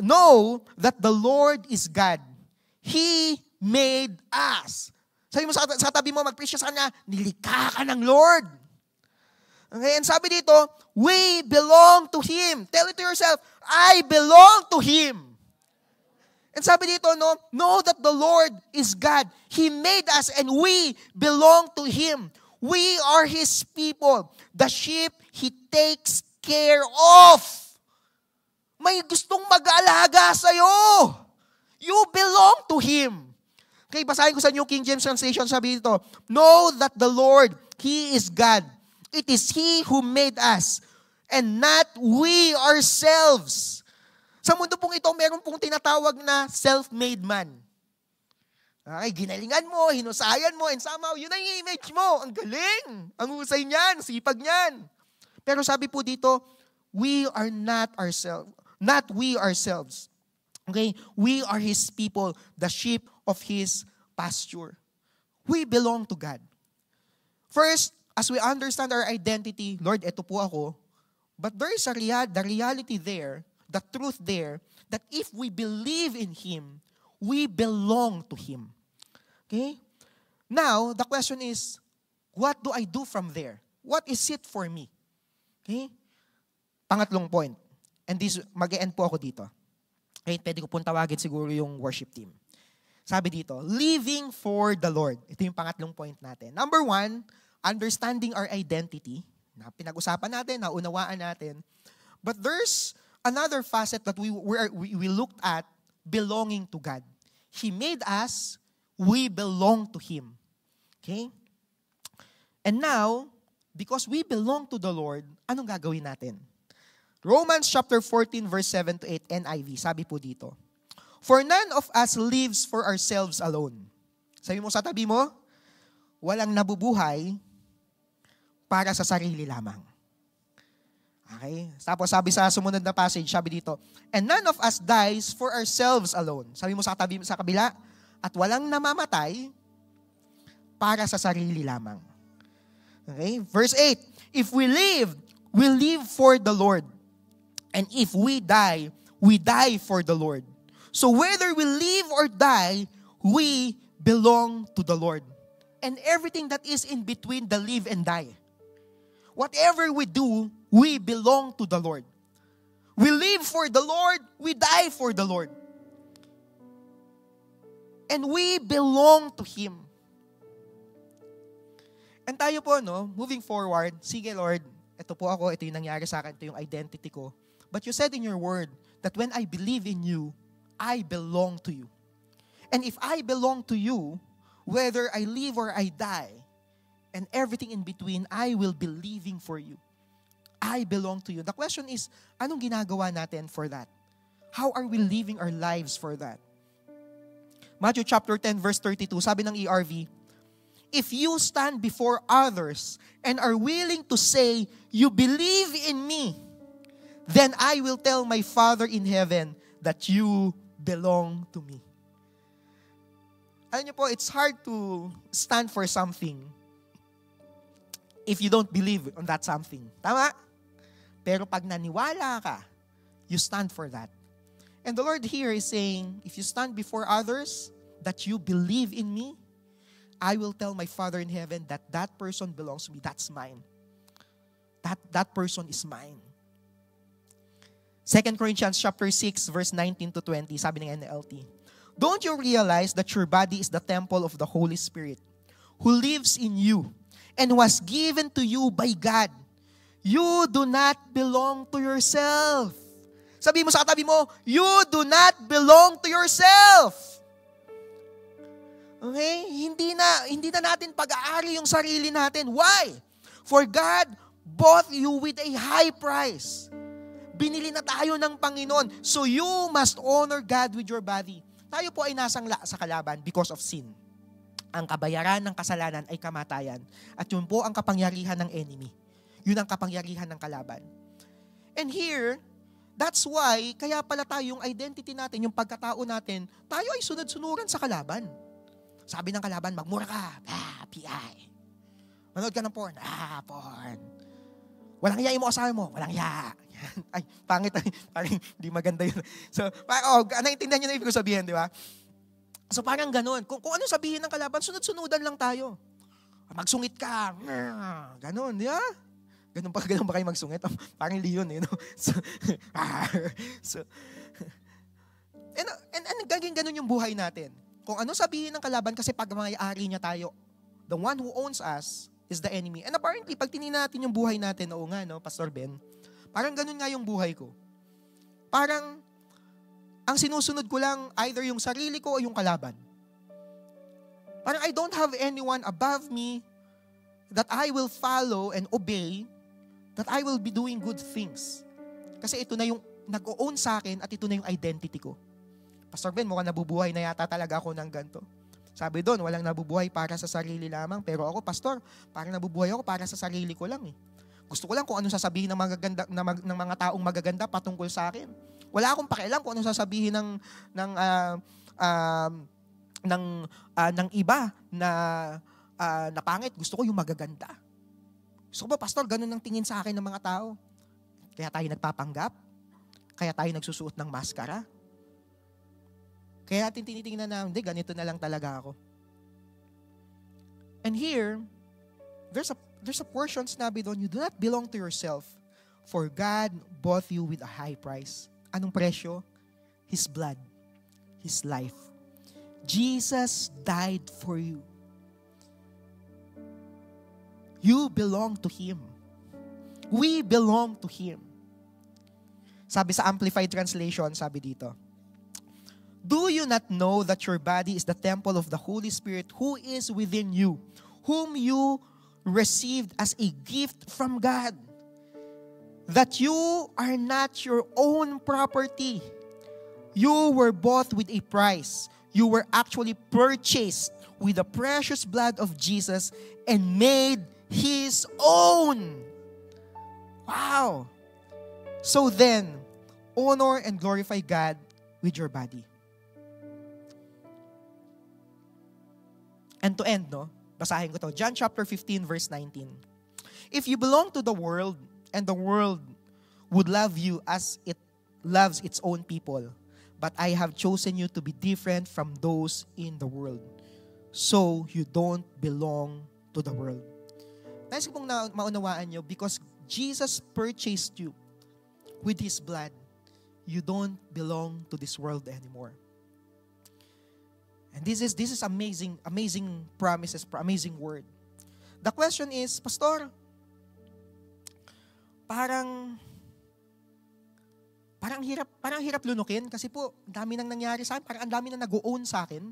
know that the Lord is God. He made us. Sabi mo sa tabi mo, mag-preach sa Kanya, nilikha ka ng Lord. Okay, and sabi dito, we belong to Him. Tell it to yourself, I belong to Him. And sabi dito, know that the Lord is God. He made us and we belong to Him. We are His people. The sheep He takes care of. May gustong mag-aalaga sa'yo. You belong to Him. Okay, basahin ko sa New King James Translation, sabi dito, know that the Lord, He is God. It is He who made us, and not we ourselves. Sa mundo pong ito, meron pong tinatawag na self-made man. Okay, ginalingan mo, hinusayan mo, and somehow, yun ang image mo. Ang galing, ang husay niyan, sipag niyan. Pero sabi po dito, we are not ourselves. Not we ourselves. Okay? We are His people, the sheep of His pasture. We belong to God. First, as we understand our identity, Lord, eto po ako. But there is the reality there, the truth there, that if we believe in Him, we belong to Him. Okay? Now, the question is, what do I do from there? What is it for me? Okay? Pangatlong point. And this, mag-e-end po ako dito. Okay, pwede ko pong tawagin siguro yung worship team. Sabi dito, living for the Lord. Ito yung pangatlong point natin. Number 1, understanding our identity. Na pinag-usapan natin, naunawaan natin. But there's another facet that we looked at, belonging to God. He made us, we belong to Him. Okay? And now, because we belong to the Lord, anong gagawin natin? Romans chapter 14 verse 7 to 8 NIV, sabi po dito, for none of us lives for ourselves alone. Sabi mo sa tabi mo, walang nabubuhay para sa sarili lamang. Okay? Tapos sabi sa sumunod na passage, sabi dito, and none of us dies for ourselves alone. Sabi mo sa tabi sa kabila, at walang namamatay para sa sarili lamang. Okay? Verse 8, if we live for the Lord. And if we die for the Lord. So whether we live or die, we belong to the Lord. And everything that is in between the live and die. Whatever we do, we belong to the Lord. We live for the Lord, we die for the Lord. And we belong to Him. And tayo po, moving forward, sige Lord, ito po ako, ito yung nangyari sa akin, ito yung identity ko. But you said in your word that when I believe in you, I belong to you. And if I belong to you, whether I live or I die, and everything in between, I will be living for you. I belong to you. The question is, anong ginagawa natin for that? How are we living our lives for that? Matthew chapter 10 verse 32, sabi ng ERV, if you stand before others and are willing to say, you believe in me, then I will tell my Father in heaven that you belong to me. Alam niyo po, it's hard to stand for something if you don't believe on that something. Tama? Pero pag naniwala ka, you stand for that. And the Lord here is saying, if you stand before others, that you believe in me, I will tell my Father in heaven that that person belongs to me. That's mine. That person is mine. 2 Corinthians chapter 6 verse 19 to 20, sabi ng NLT, don't you realize that your body is the temple of the Holy Spirit who lives in you and was given to you by God? You do not belong to yourself. Sabi mo sa katabi mo, you do not belong to yourself. Okay? Hindi na natin pag-aari yung sarili natin. Why? For God bought you with a high price. Binili na tayo ng Panginoon. So you must honor God with your body. Tayo po ay nasangla sa kalaban because of sin. Ang kabayaran ng kasalanan ay kamatayan. At yun po ang kapangyarihan ng enemy. Yun ang kapangyarihan ng kalaban. And here, that's why, kaya pala tayo yung identity natin, yung pagkatao natin, tayo ay sunod-sunuran sa kalaban. Sabi ng kalaban, magmura ka. PI. Manood ka ng porn. Porn. Walang hiya mo asawa mo. Walang hiya. Ay, pangit. Parang hindi maganda yun. So, naintindihan nyo na ibig ko sabihin, di ba? So, parang ganun. Kung ano sabihin ng kalaban, sunod-sunudan lang tayo. Magsungit ka. Ganun, di ba? Ganun ba kayo magsungit? Parang leon, eh, no? And gaging ganun yung buhay natin. Kung ano sabihin ng kalaban, kasi pag may-ari niya tayo, the one who owns us is the enemy. And apparently, pag tinignan natin yung buhay natin, oo nga, no, Pastor Ben, parang ganun nga yung buhay ko. Parang, ang sinusunod ko lang, either yung sarili ko o yung kalaban. Parang I don't have anyone above me that I will follow and obey, that I will be doing good things. Kasi ito na yung nag-o-own sa akin at ito na yung identity ko. Pastor Ben, mukhang nabubuhay na yata talaga ako ng ganito. Sabi doon, walang nabubuhay para sa sarili lamang. Pero ako, Pastor, parang nabubuhay ako para sa sarili ko lang eh. Gusto ko lang kung anong sasabihin ng mga taong magaganda patungkol sa akin. Wala akong pakialam kung anong sasabihin ng iba na pangit. Gusto ko yung magaganda. Gusto ko ba, pastor, ganun ang tingin sa akin ng mga tao? Kaya tayo nagpapanggap? Kaya tayo nagsusuot ng maskara? Kaya natin tinitingnan na, hindi, ganito na lang talaga ako. And here, there's a portion sinabi doon, you do not belong to yourself, for God bought you with a high price. Anong presyo? His blood, His life. Jesus died for you. You belong to Him. We belong to Him. Sabi sa Amplified Translation, sabi dito, do you not know that your body is the temple of the Holy Spirit who is within you, whom you received as a gift from God? That you are not your own property. You were bought with a price. You were actually purchased with the precious blood of Jesus and made His own. Wow! So then, honor and glorify God with your body. And to end, basahin ko to. John chapter 15, verse 19. If you belong to the world, and the world would love you as it loves its own people, but I have chosen you to be different from those in the world. So you don't belong to the world. Nais ko pong maunawaan nyo, because Jesus purchased you with His blood, you don't belong to this world anymore. And this is amazing promises, amazing word. The question is, Pastor, parang hirap lunukin kasi po, dami nang nangyari sa akin, parang ang dami na nag-own sa akin.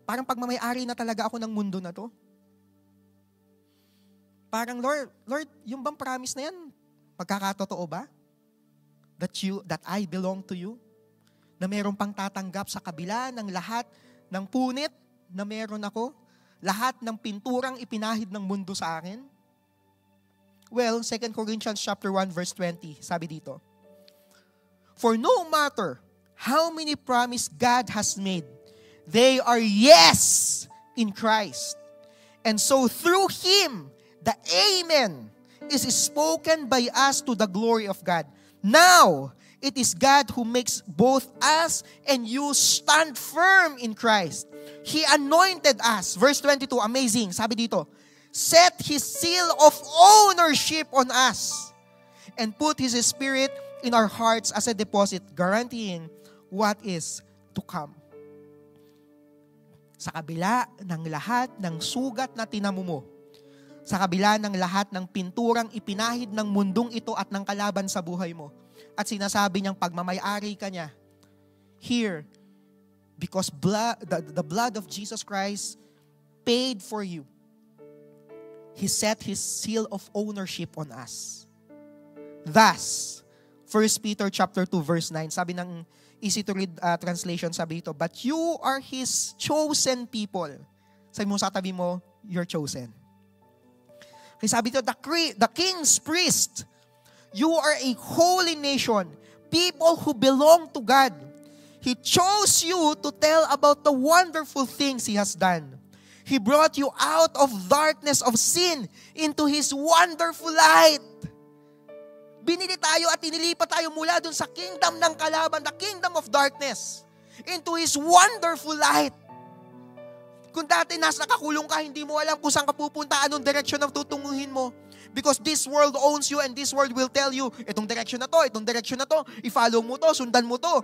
Parang pagmamayari na talaga ako ng mundo na to. Parang, Lord, yung bang promise na yan, magkakatotoo ba? That I belong to you? Na meron pang tatanggap sa kabila ng lahat ng punit na meron ako? Lahat ng pinturang ipinahid ng mundo sa akin? Well, 2 Corinthians chapter 1 verse 20, sabi dito, for no matter how many promise God has made, they are yes in Christ. And so through Him, the Amen is spoken by us to the glory of God. Now, it is God who makes both us and you stand firm in Christ. He anointed us. Verse 22, amazing. Sabi dito, set His seal of ownership on us and put His Spirit in our hearts as a deposit, guaranteeing what is to come. Sa kabila ng lahat ng sugat na tinamo mo, sa kabila ng lahat ng pinturang ipinahid ng mundong ito at ng kalaban sa buhay mo, at sinasabi niyang pagmamayari ka niya, here, because the blood of Jesus Christ paid for you, He set His seal of ownership on us. Thus, 1 Peter chapter 2 verse 9, sabi ng easy to read translation, sabi ito, but you are His chosen people. Sabi mo sa tabi mo, you're chosen. Kaya sabi ito, the king's priest, you are a holy nation, people who belong to God. He chose you to tell about the wonderful things He has done. He brought you out of darkness of sin into His wonderful light. Binili tayo at inilipat tayo mula dun sa kingdom ng kalaban, the kingdom of darkness, into His wonderful light. Kung dati nakakulong ka, hindi mo alam kung saan ka pupunta, anong direksyon ang tutunguhin mo. Because this world owns you and this world will tell you, itong direction na to, i-follow mo to, sundan mo to.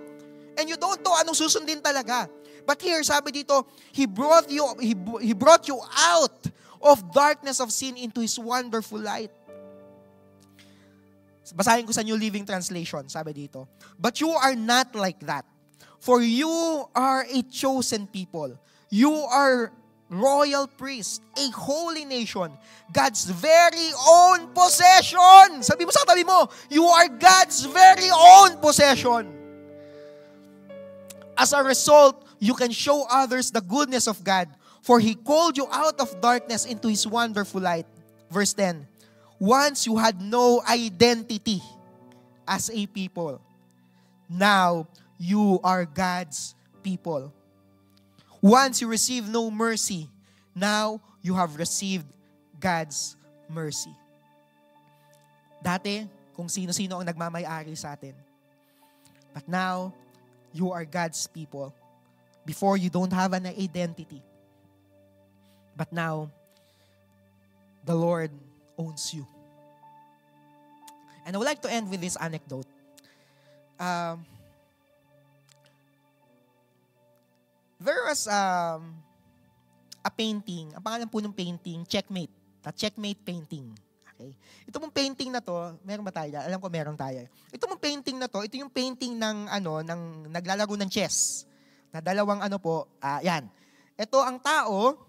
And you don't know anong susundin talaga. But here, sabi dito, He brought you out of darkness of sin into His wonderful light. Basahin ko sa New Living Translation, sabi dito, but you are not like that. For you are a chosen people. You are royal priest, a holy nation, God's very own possession. Sabi mo sa tabi mo, you are God's very own possession. As a result, you can show others the goodness of God, for He called you out of darkness into His wonderful light. Verse 10, once you had no identity as a people, now you are God's people. Once you receive no mercy, now you have received God's mercy. Dati, kung sino-sino ang nagmamay-ari sa atin. But now, you are God's people. Before, you don't have an identity. But now, the Lord owns you. And I would like to end with this anecdote. There was a painting. Ang pangalan po ng painting, Checkmate. The Checkmate painting. Okay. Ito mong painting na to, meron ba tayo? Alam ko meron tayo. Ito mong painting na to, ito yung painting ng ng naglalaro ng chess. Na dalawang yan. Ito ang tao,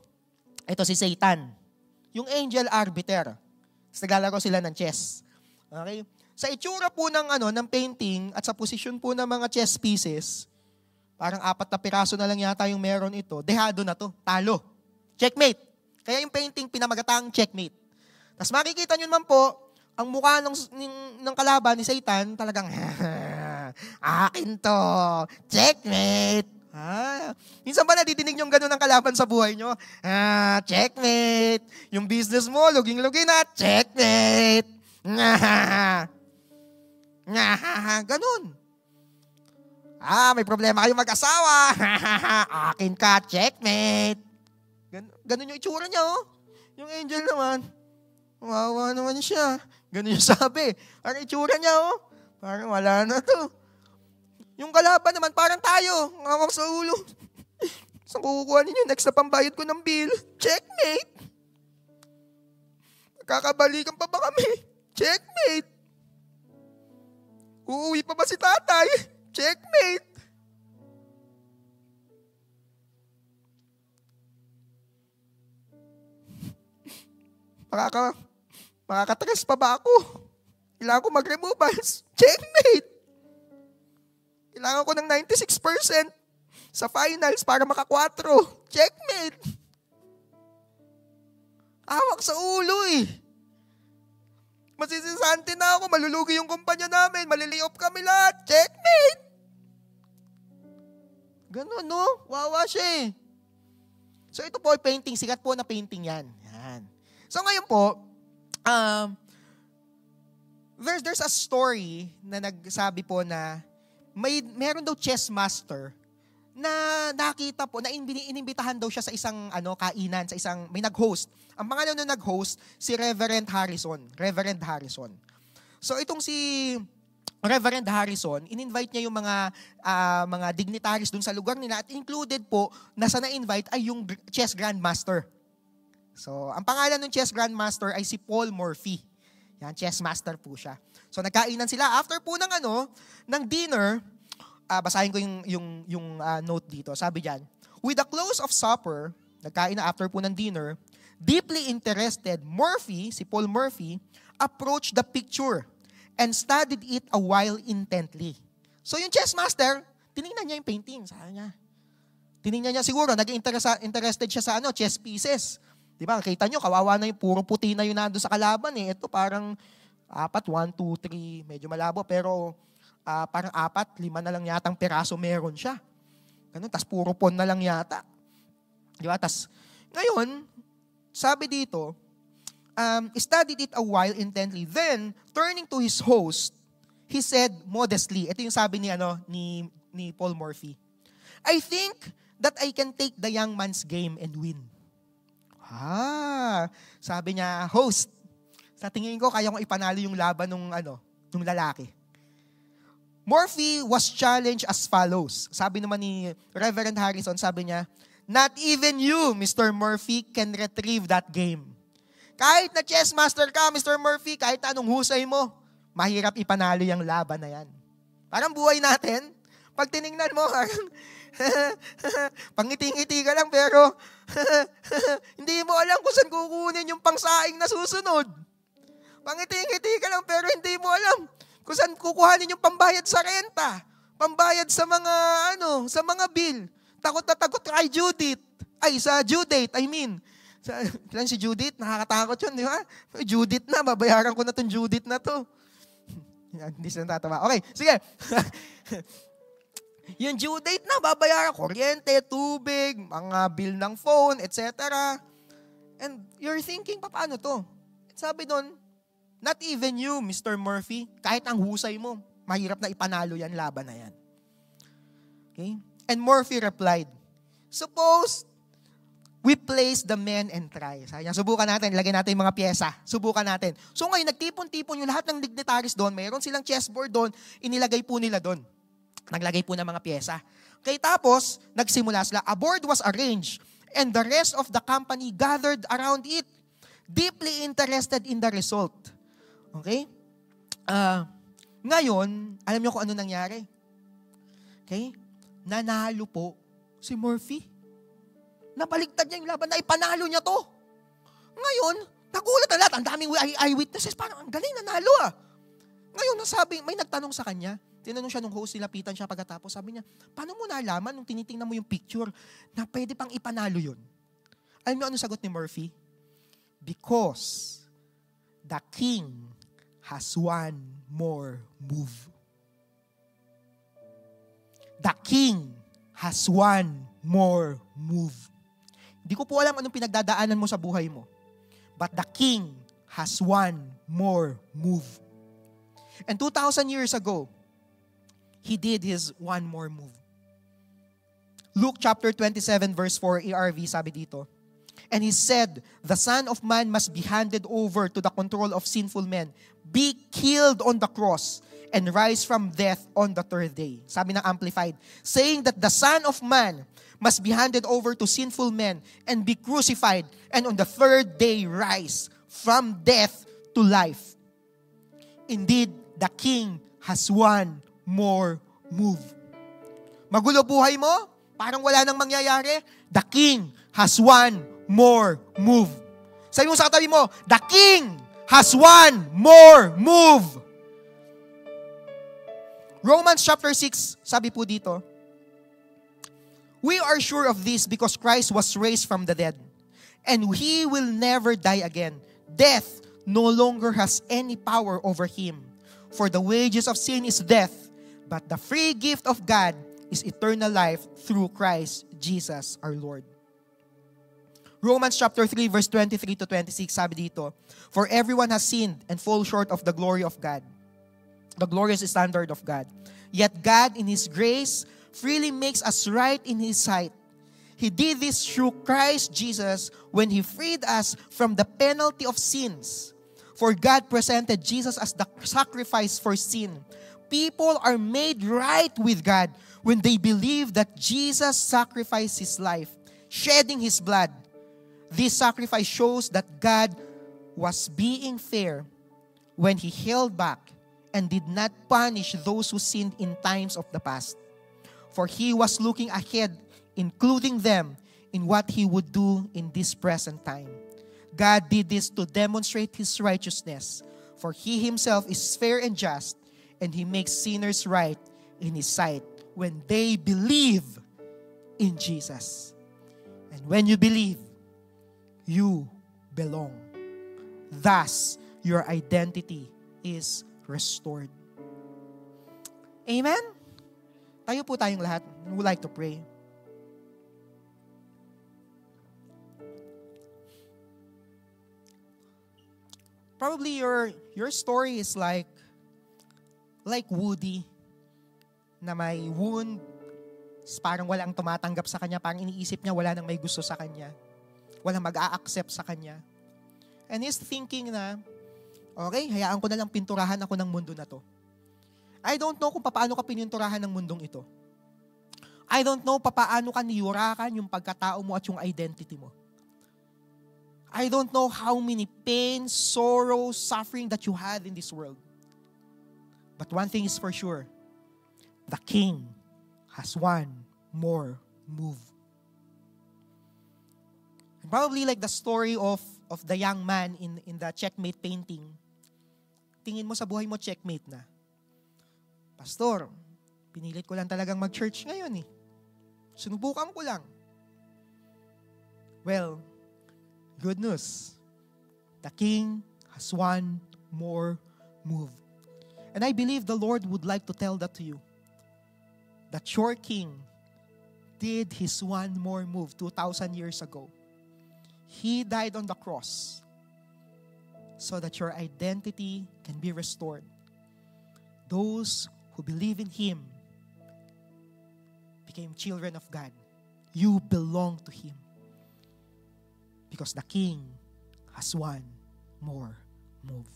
ito si Satan. Yung angel arbiter. Naglalaro sila ng chess. Okay? Sa itsura po ng painting at sa posisyon po ng mga chess pieces, parang 4 na piraso na lang yata yung meron ito. Dehado na to. Talo. Checkmate. Kaya yung painting pinamagatang checkmate. Tapos makikita nyo naman po, ang mukha ng kalaban ni Satan talagang, akin to. Checkmate. Minsan ba nadidinig nyo gano'n ng kalaban sa buhay nyo? Checkmate. Yung business mo, luging-lugi na. Checkmate. Ganun. May problema kayo mag-asawa. Akin ka, checkmate. Ganun yung itsura niya, oh. Yung angel naman, wawa naman siya. Ganun yung sabi. Parang itsura niya, oh. Parang wala na to. Yung kalaban naman, parang tayo. Ngawak sa ulo. Saan kukuha ninyo? Next na pambayad ko ng bill. Checkmate. Magkakabalikan pa ba kami? Checkmate. Uuwi pa ba si tatay? Checkmate. Makakatrace pa ba ako? Kailangan ko mag-removals. Checkmate. Kailangan ko ng 96% sa finals para maka-4. Checkmate. Awak sa ulo eh. Masisisante na ako, malulugi yung kumpanya namin, maliliop kami lahat. Checkmate. Ganun, no? Wawa siya eh. So ito po ay painting, sikat po na painting yan. Yan. So ngayon po, there's a story na nagsabi po na meron daw chess master na nakita po, na inimbitahan daw siya sa isang kainan, sa isang, may nag-host. Ang pangalan ng nag-host, si Reverend Harrison. So itong si Reverend Harrison, in-invite niya yung mga dignitaries dun sa lugar nila at included po, nasa na-invite ay yung chess grandmaster. So, ang pangalan ng chess grandmaster ay si Paul Morphy. Yan, chess master po siya. So, nagkainan sila. After po ng dinner, basahin ko yung note dito. Sabi diyan, with the close of supper, nagkain na after po ng dinner, deeply interested, si Paul Morphy, approached the picture and studied it a while intently. So, yung chess master, tinignan niya yung painting. Sabi niya. Tinignan niya siguro, naging interested siya sa chess pieces. Diba, kita nyo, kawawa na yung puro puti na yun nandun sa kalaban eh. Ito parang 4, 1, 2, 3, medyo malabo, pero parang 4, 5 na lang yatang piraso meron siya. Ganun, tas puro pawn na lang yata. Diba, tas ngayon, sabi dito, studied it a while intently. Then, turning to his host, he said modestly, ito yung sabi ni Paul Morphy, I think that I can take the young man's game and win. Sabi niya, host, sa tingin ko, kaya kong ipanalo yung laban nung lalaki. Morphy was challenged as follows. Sabi naman ni Reverend Harrison, sabi niya, not even you, Mr. Morphy, can retrieve that game. Kahit na chess master ka, Mr. Morphy, kahit anong husay mo, mahirap ipanalo yung laban na yan. Parang buhay natin, pag tinignan mo, pangiti-ngiti ka lang pero hindi mo alam kung saan kukunin yung pangsaing na susunod. Pangiti-ngiti ka lang pero hindi mo alam kung saan kukuhanin yung pambayad sa renta, pambayad sa mga bill. Takot na takot kay Judith. Sa due date, si Judith, nakakatakot yun, di ba? Judith na, babayaran ko na tong Judith na to. Hindi sila natatawa. Okay, sige. Yung due date na, babayaran, kuryente, tubig, mga bill ng phone, etc. And you're thinking, paano to? Sabi doon, not even you, Mr. Murphy, kahit ang husay mo, mahirap na ipanalo yan, laban na yan. Okay? And Murphy replied, suppose we place the men and try. Sayang, subukan natin, lagyan natin yung mga pyesa. Subukan natin. So ngayon, nagtipon-tipon yung lahat ng dignitaries doon, mayroon silang chessboard doon, inilagay po nila doon. Naglagay po ng mga pyesa. Okay, tapos, nagsimula sila. A board was arranged and the rest of the company gathered around it, deeply interested in the result. Okay? Ngayon, alam niyo kung ano nangyari? Okay? Nanalo po si Murphy. Nabaligtad niya yung laban na ipanalo niya to. Ngayon, nagulat na lahat. Ang daming eyewitnesses. Parang ang galing, nanalo ah. Ngayon, may nagtanong sa kanya. Tinanong siya nung host, nilapitan siya pagkatapos. Sabi niya, paano mo nalaman nung tinitingnan mo yung picture na pwede pang ipanalo yun? Alam niyo ano sagot ni Murphy? Because the king has one more move. The king has one more move. Hindi ko po alam anong pinagdadaanan mo sa buhay mo. But the king has one more move. And 2,000 years ago, he did his one more move. Luke chapter 27 verse 4 ERV sabi dito, and he said, the Son of Man must be handed over to the control of sinful men, be killed on the cross, and rise from death on the third day. Sabi ng Amplified, saying that the Son of Man must be handed over to sinful men and be crucified, and on the third day rise from death to life. Indeed, the King has one more move. Magulo buhay mo? Parang wala nang mangyayari? The King has one more move. Sabi mo sa katabi mo, the King has one more move. Romans chapter 6, sabi po dito, we are sure of this because Christ was raised from the dead, and He will never die again. Death no longer has any power over Him. For the wages of sin is death, but the free gift of God is eternal life through Christ Jesus our Lord. Romans chapter 3 verse 23 to 26 sabi dito, for everyone has sinned and fall short of the glory of God, the glorious standard of God. Yet God in His grace freely makes us right in His sight. He did this through Christ Jesus when He freed us from the penalty of sins. For God presented Jesus as the sacrifice for sin. People are made right with God when they believe that Jesus sacrificed His life, shedding His blood. This sacrifice shows that God was being fair when He held back and did not punish those who sinned in times of the past. For He was looking ahead, including them in what He would do in this present time. God did this to demonstrate His righteousness, for He Himself is fair and just, and He makes sinners right in His sight when they believe in Jesus. And when you believe, you belong. Thus, your identity is restored. Amen? Tayo po tayong lahat. We would like to pray. Probably your story is like Woody na may wound, parang walang tumatanggap sa kanya, parang iniisip niya wala nang may gusto sa kanya. Walang mag-a-accept sa kanya. And he's thinking na, okay, hayaan ko na lang pinturahan ako ng mundo na to. I don't know kung paano ka pininturahan ng mundong ito. I don't know paano ka niyurakan yung pagkatao mo at yung identity mo. I don't know how many pain, sorrow, suffering that you had in this world. But one thing is for sure, the King has one more move. And probably like the story of the young man in the checkmate painting. Tingin mo sa buhay mo, checkmate na. Pastor, pinilit ko lang talagang mag-church ngayon eh. Sinubukan ko lang. Well, good news. The King has one more move. And I believe the Lord would like to tell that to you. That your King did His one more move 2,000 years ago. He died on the cross so that your identity can be restored. Those who believe in Him became children of God. You belong to Him. Because the King has one more move.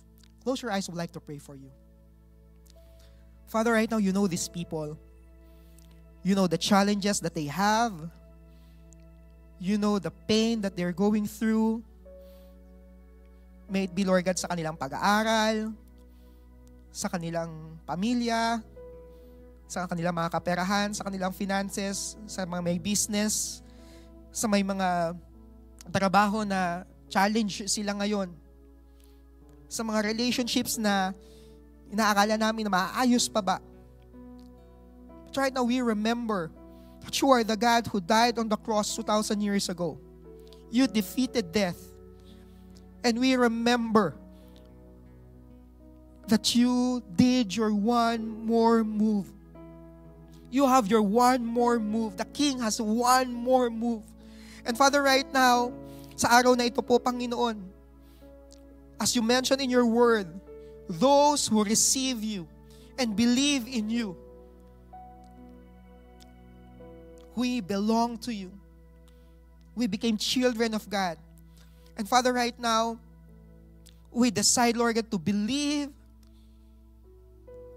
Close your eyes. I would like to pray for you. Father, right now, you know these people. You know the challenges that they have. You know the pain that they're going through. May it be, Lord God, sa kanilang pag-aaral, sa kanilang pamilya, sa kanilang mga kaperahan, sa kanilang finances, sa mga may business, sa may mga trabaho na challenge sila ngayon, sa mga relationships na inaakala namin na maayos pa ba. But right now, we remember that you are the God who died on the cross 2,000 years ago. You defeated death. And we remember that you did your one more move. You have your one more move. The King has one more move. And Father, right now, sa araw na ito po, Panginoon, as you mentioned in your word, those who receive you and believe in you, we belong to you. We became children of God. And Father, right now, we decide, Lord God, to believe.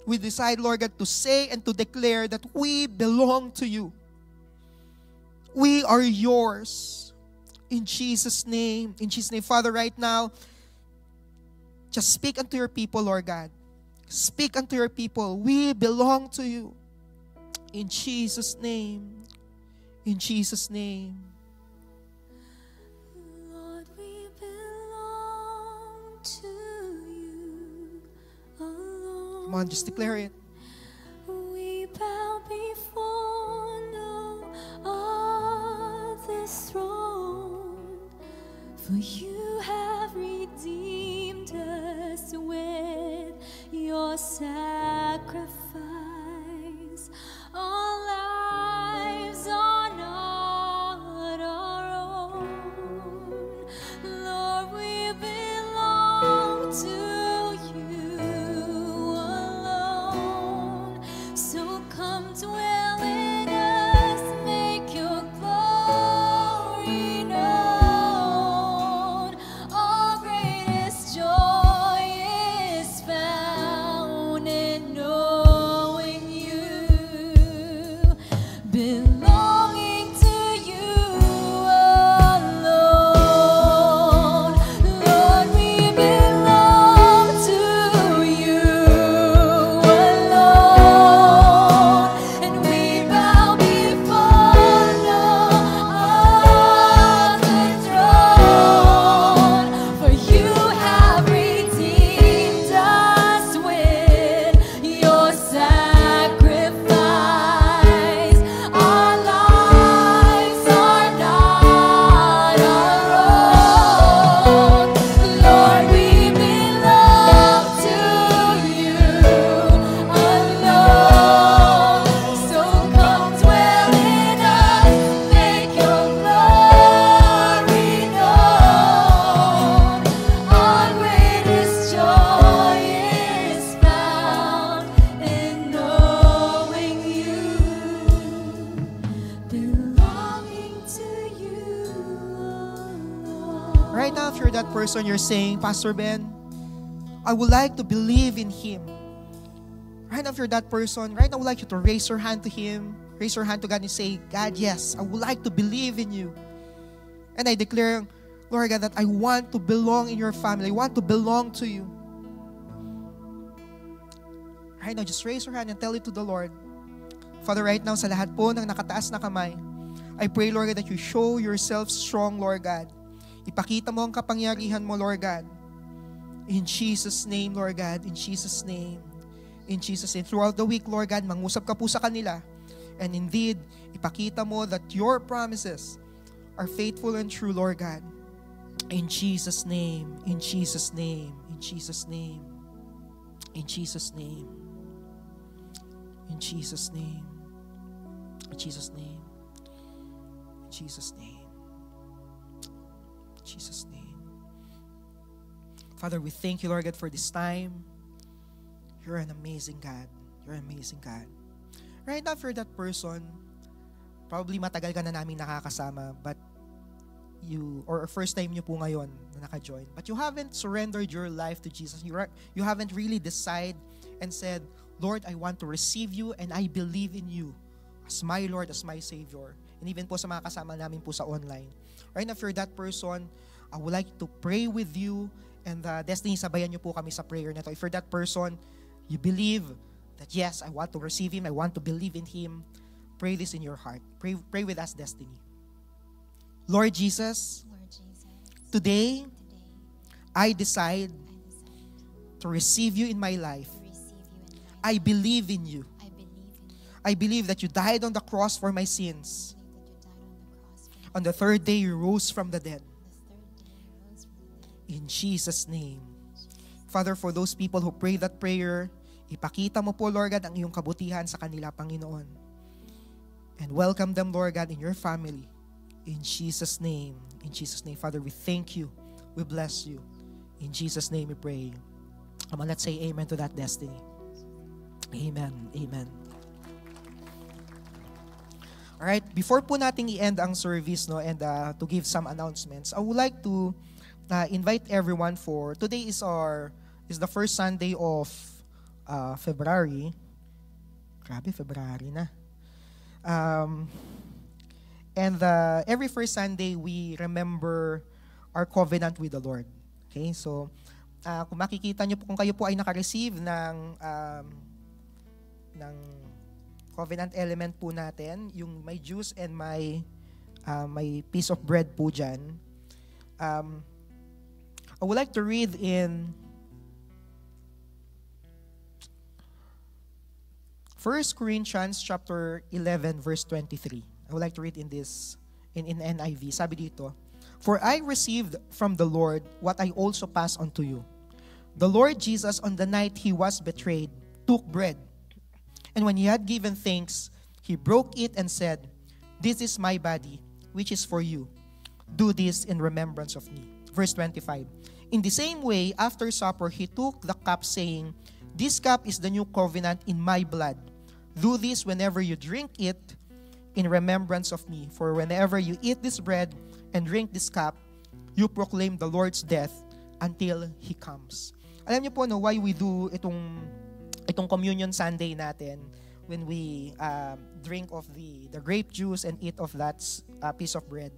We decide, Lord God, to say and to declare that we belong to you. We are yours. In Jesus' name. In Jesus' name. Father, right now, just speak unto your people, Lord God. Speak unto your people. We belong to you. In Jesus' name. In Jesus' name. Lord, we belong to you alone. Come on, just declare it. We bow before no other's throne, for you have redeemed us with your sacrifice. Our lives are not our own. Lord, we belong to you alone. So come dwell in us, make your glory known. Our greatest joy is found in knowing you, belonging to you alone. Lord, we belong to you alone, and we bow before no other throne, for you have redeemed us with your sacrifice. Our lives are not our own. Lord, we belong to you alone. So come dwell in us, make your glory known. Our greatest joy is found in knowing you, belonging to you alone. Right now, if you're that person, you're saying, Pastor Ben, I would like to believe in Him. Right now, if you're that person, right now, I would like you to raise your hand to Him. Raise your hand to God and say, God, yes, I would like to believe in you. And I declare, Lord God, that I want to belong in your family. I want to belong to you. Right now, just raise your hand and tell it to the Lord. Father, right now, sa lahat po ng nakataas na kamay, I pray, Lord God, that you show yourself strong, Lord God. Ipakita mo ang kapangyarihan mo, Lord God. In Jesus' name, Lord God. In Jesus' name. In Jesus' name. Throughout the week, Lord God, mangusap ka po sa kanila. And indeed, ipakita mo that your promises are faithful and true, Lord God. In Jesus' name. In Jesus' name. In Jesus' name. In Jesus' name. In Jesus' name. In Jesus' name. In Jesus' name. In Jesus' name. Father, we thank you, Lord God, for this time. You're an amazing God. You're an amazing God. Right now, for that person, probably matagal ka na namin nakakasama, but or first time nyo po ngayon na naka-join, but you haven't surrendered your life to Jesus. You haven't really decided and said, Lord, I want to receive you and I believe in you as my Lord, as my Savior. And even po sa mga kasama namin po sa online. Right now, for that person, I would like to pray with you and Destiny, sabayan nyo po kami sa prayer na to. If for that person, you believe that yes, I want to receive Him, I want to believe in Him, pray this in your heart. Pray with us, Destiny. Lord Jesus, today, I decide to receive you in my life. I believe in you. I believe that you died on the cross for my sins. On the third day, you rose from the dead. In Jesus' name. Father, for those people who pray that prayer, ipakita mo po, Lord God, ang iyong kabutihan sa kanila, Panginoon. And welcome them, Lord God, in your family. In Jesus' name. In Jesus' name. Father, we thank you. We bless you. In Jesus' name we pray. Come on, let's say amen to that, Destiny. Amen. Amen. Alright, before po nating i-end ang service, no, and to give some announcements, I would like to invite everyone for, today is the first Sunday of February. Grabe, February na. And every first Sunday, we remember our covenant with the Lord. Okay, so kung makikita nyo po, kung kayo po ay naka-receive ng covenant element po natin, yung may juice and may piece of bread po dyan, I would like to read in 1 Corinthians chapter 11, verse 23. I would like to read in NIV. Sabi dito, "For I received from the Lord what I also passed on to you. The Lord Jesus, on the night He was betrayed, took bread. And when He had given thanks, He broke it and said, 'This is my body, which is for you. Do this in remembrance of me.'" Verse 25. "In the same way, after supper, He took the cup, saying, 'This cup is the new covenant in my blood. Do this whenever you drink it in remembrance of me. For whenever you eat this bread and drink this cup, you proclaim the Lord's death until He comes." Alam niyo po, no, why we do itong Communion Sunday natin when we drink of the grape juice and eat of that piece of bread,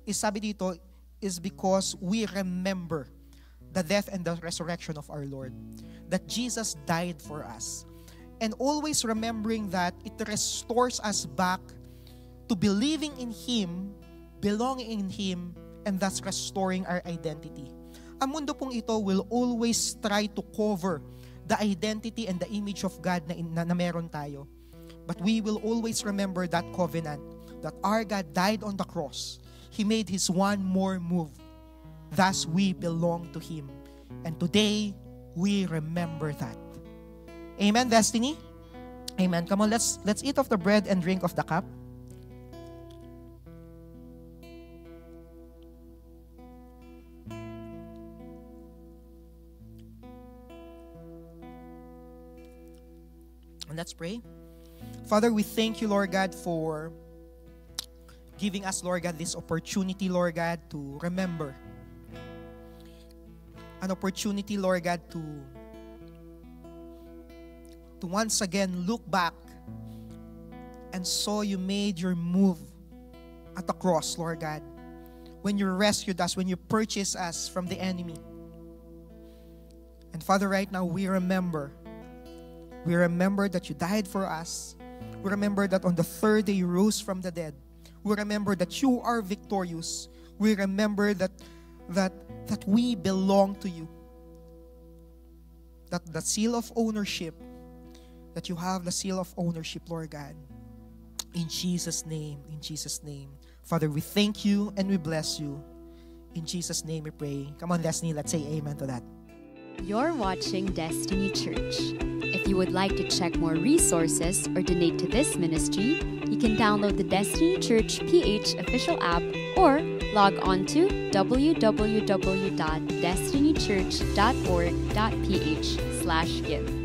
is sabi dito, is because we remember the death and the resurrection of our Lord. That Jesus died for us. And always remembering that it restores us back to believing in Him, belonging in Him, and thus restoring our identity. Ang mundo pong ito will always try to cover the identity and the image of God na meron tayo. But we will always remember that covenant, that our God died on the cross. He made His one more move. Thus we belong to Him. And today, we remember that. Amen, Destiny? Amen. Come on, let's eat of the bread and drink of the cup. And let's pray. Father, we thank you, Lord God, for giving us, Lord God, this opportunity, Lord God, to remember. An opportunity, Lord God, to once again look back and saw you made your move at the cross, Lord God, when you rescued us, when you purchased us from the enemy. And Father, right now, we remember that you died for us. We remember that on the third day you rose from the dead. We remember that you are victorious. We remember that we belong to you. That the seal of ownership, that you have the seal of ownership, Lord God. In Jesus' name, in Jesus' name. Father, we thank you and we bless you. In Jesus' name we pray. Come on, Leslie, let's say amen to that. You're watching Destiny Church. If you would like to check more resources or donate to this ministry, you can download the Destiny Church PH official app or log on to www.destinychurch.org.ph/give.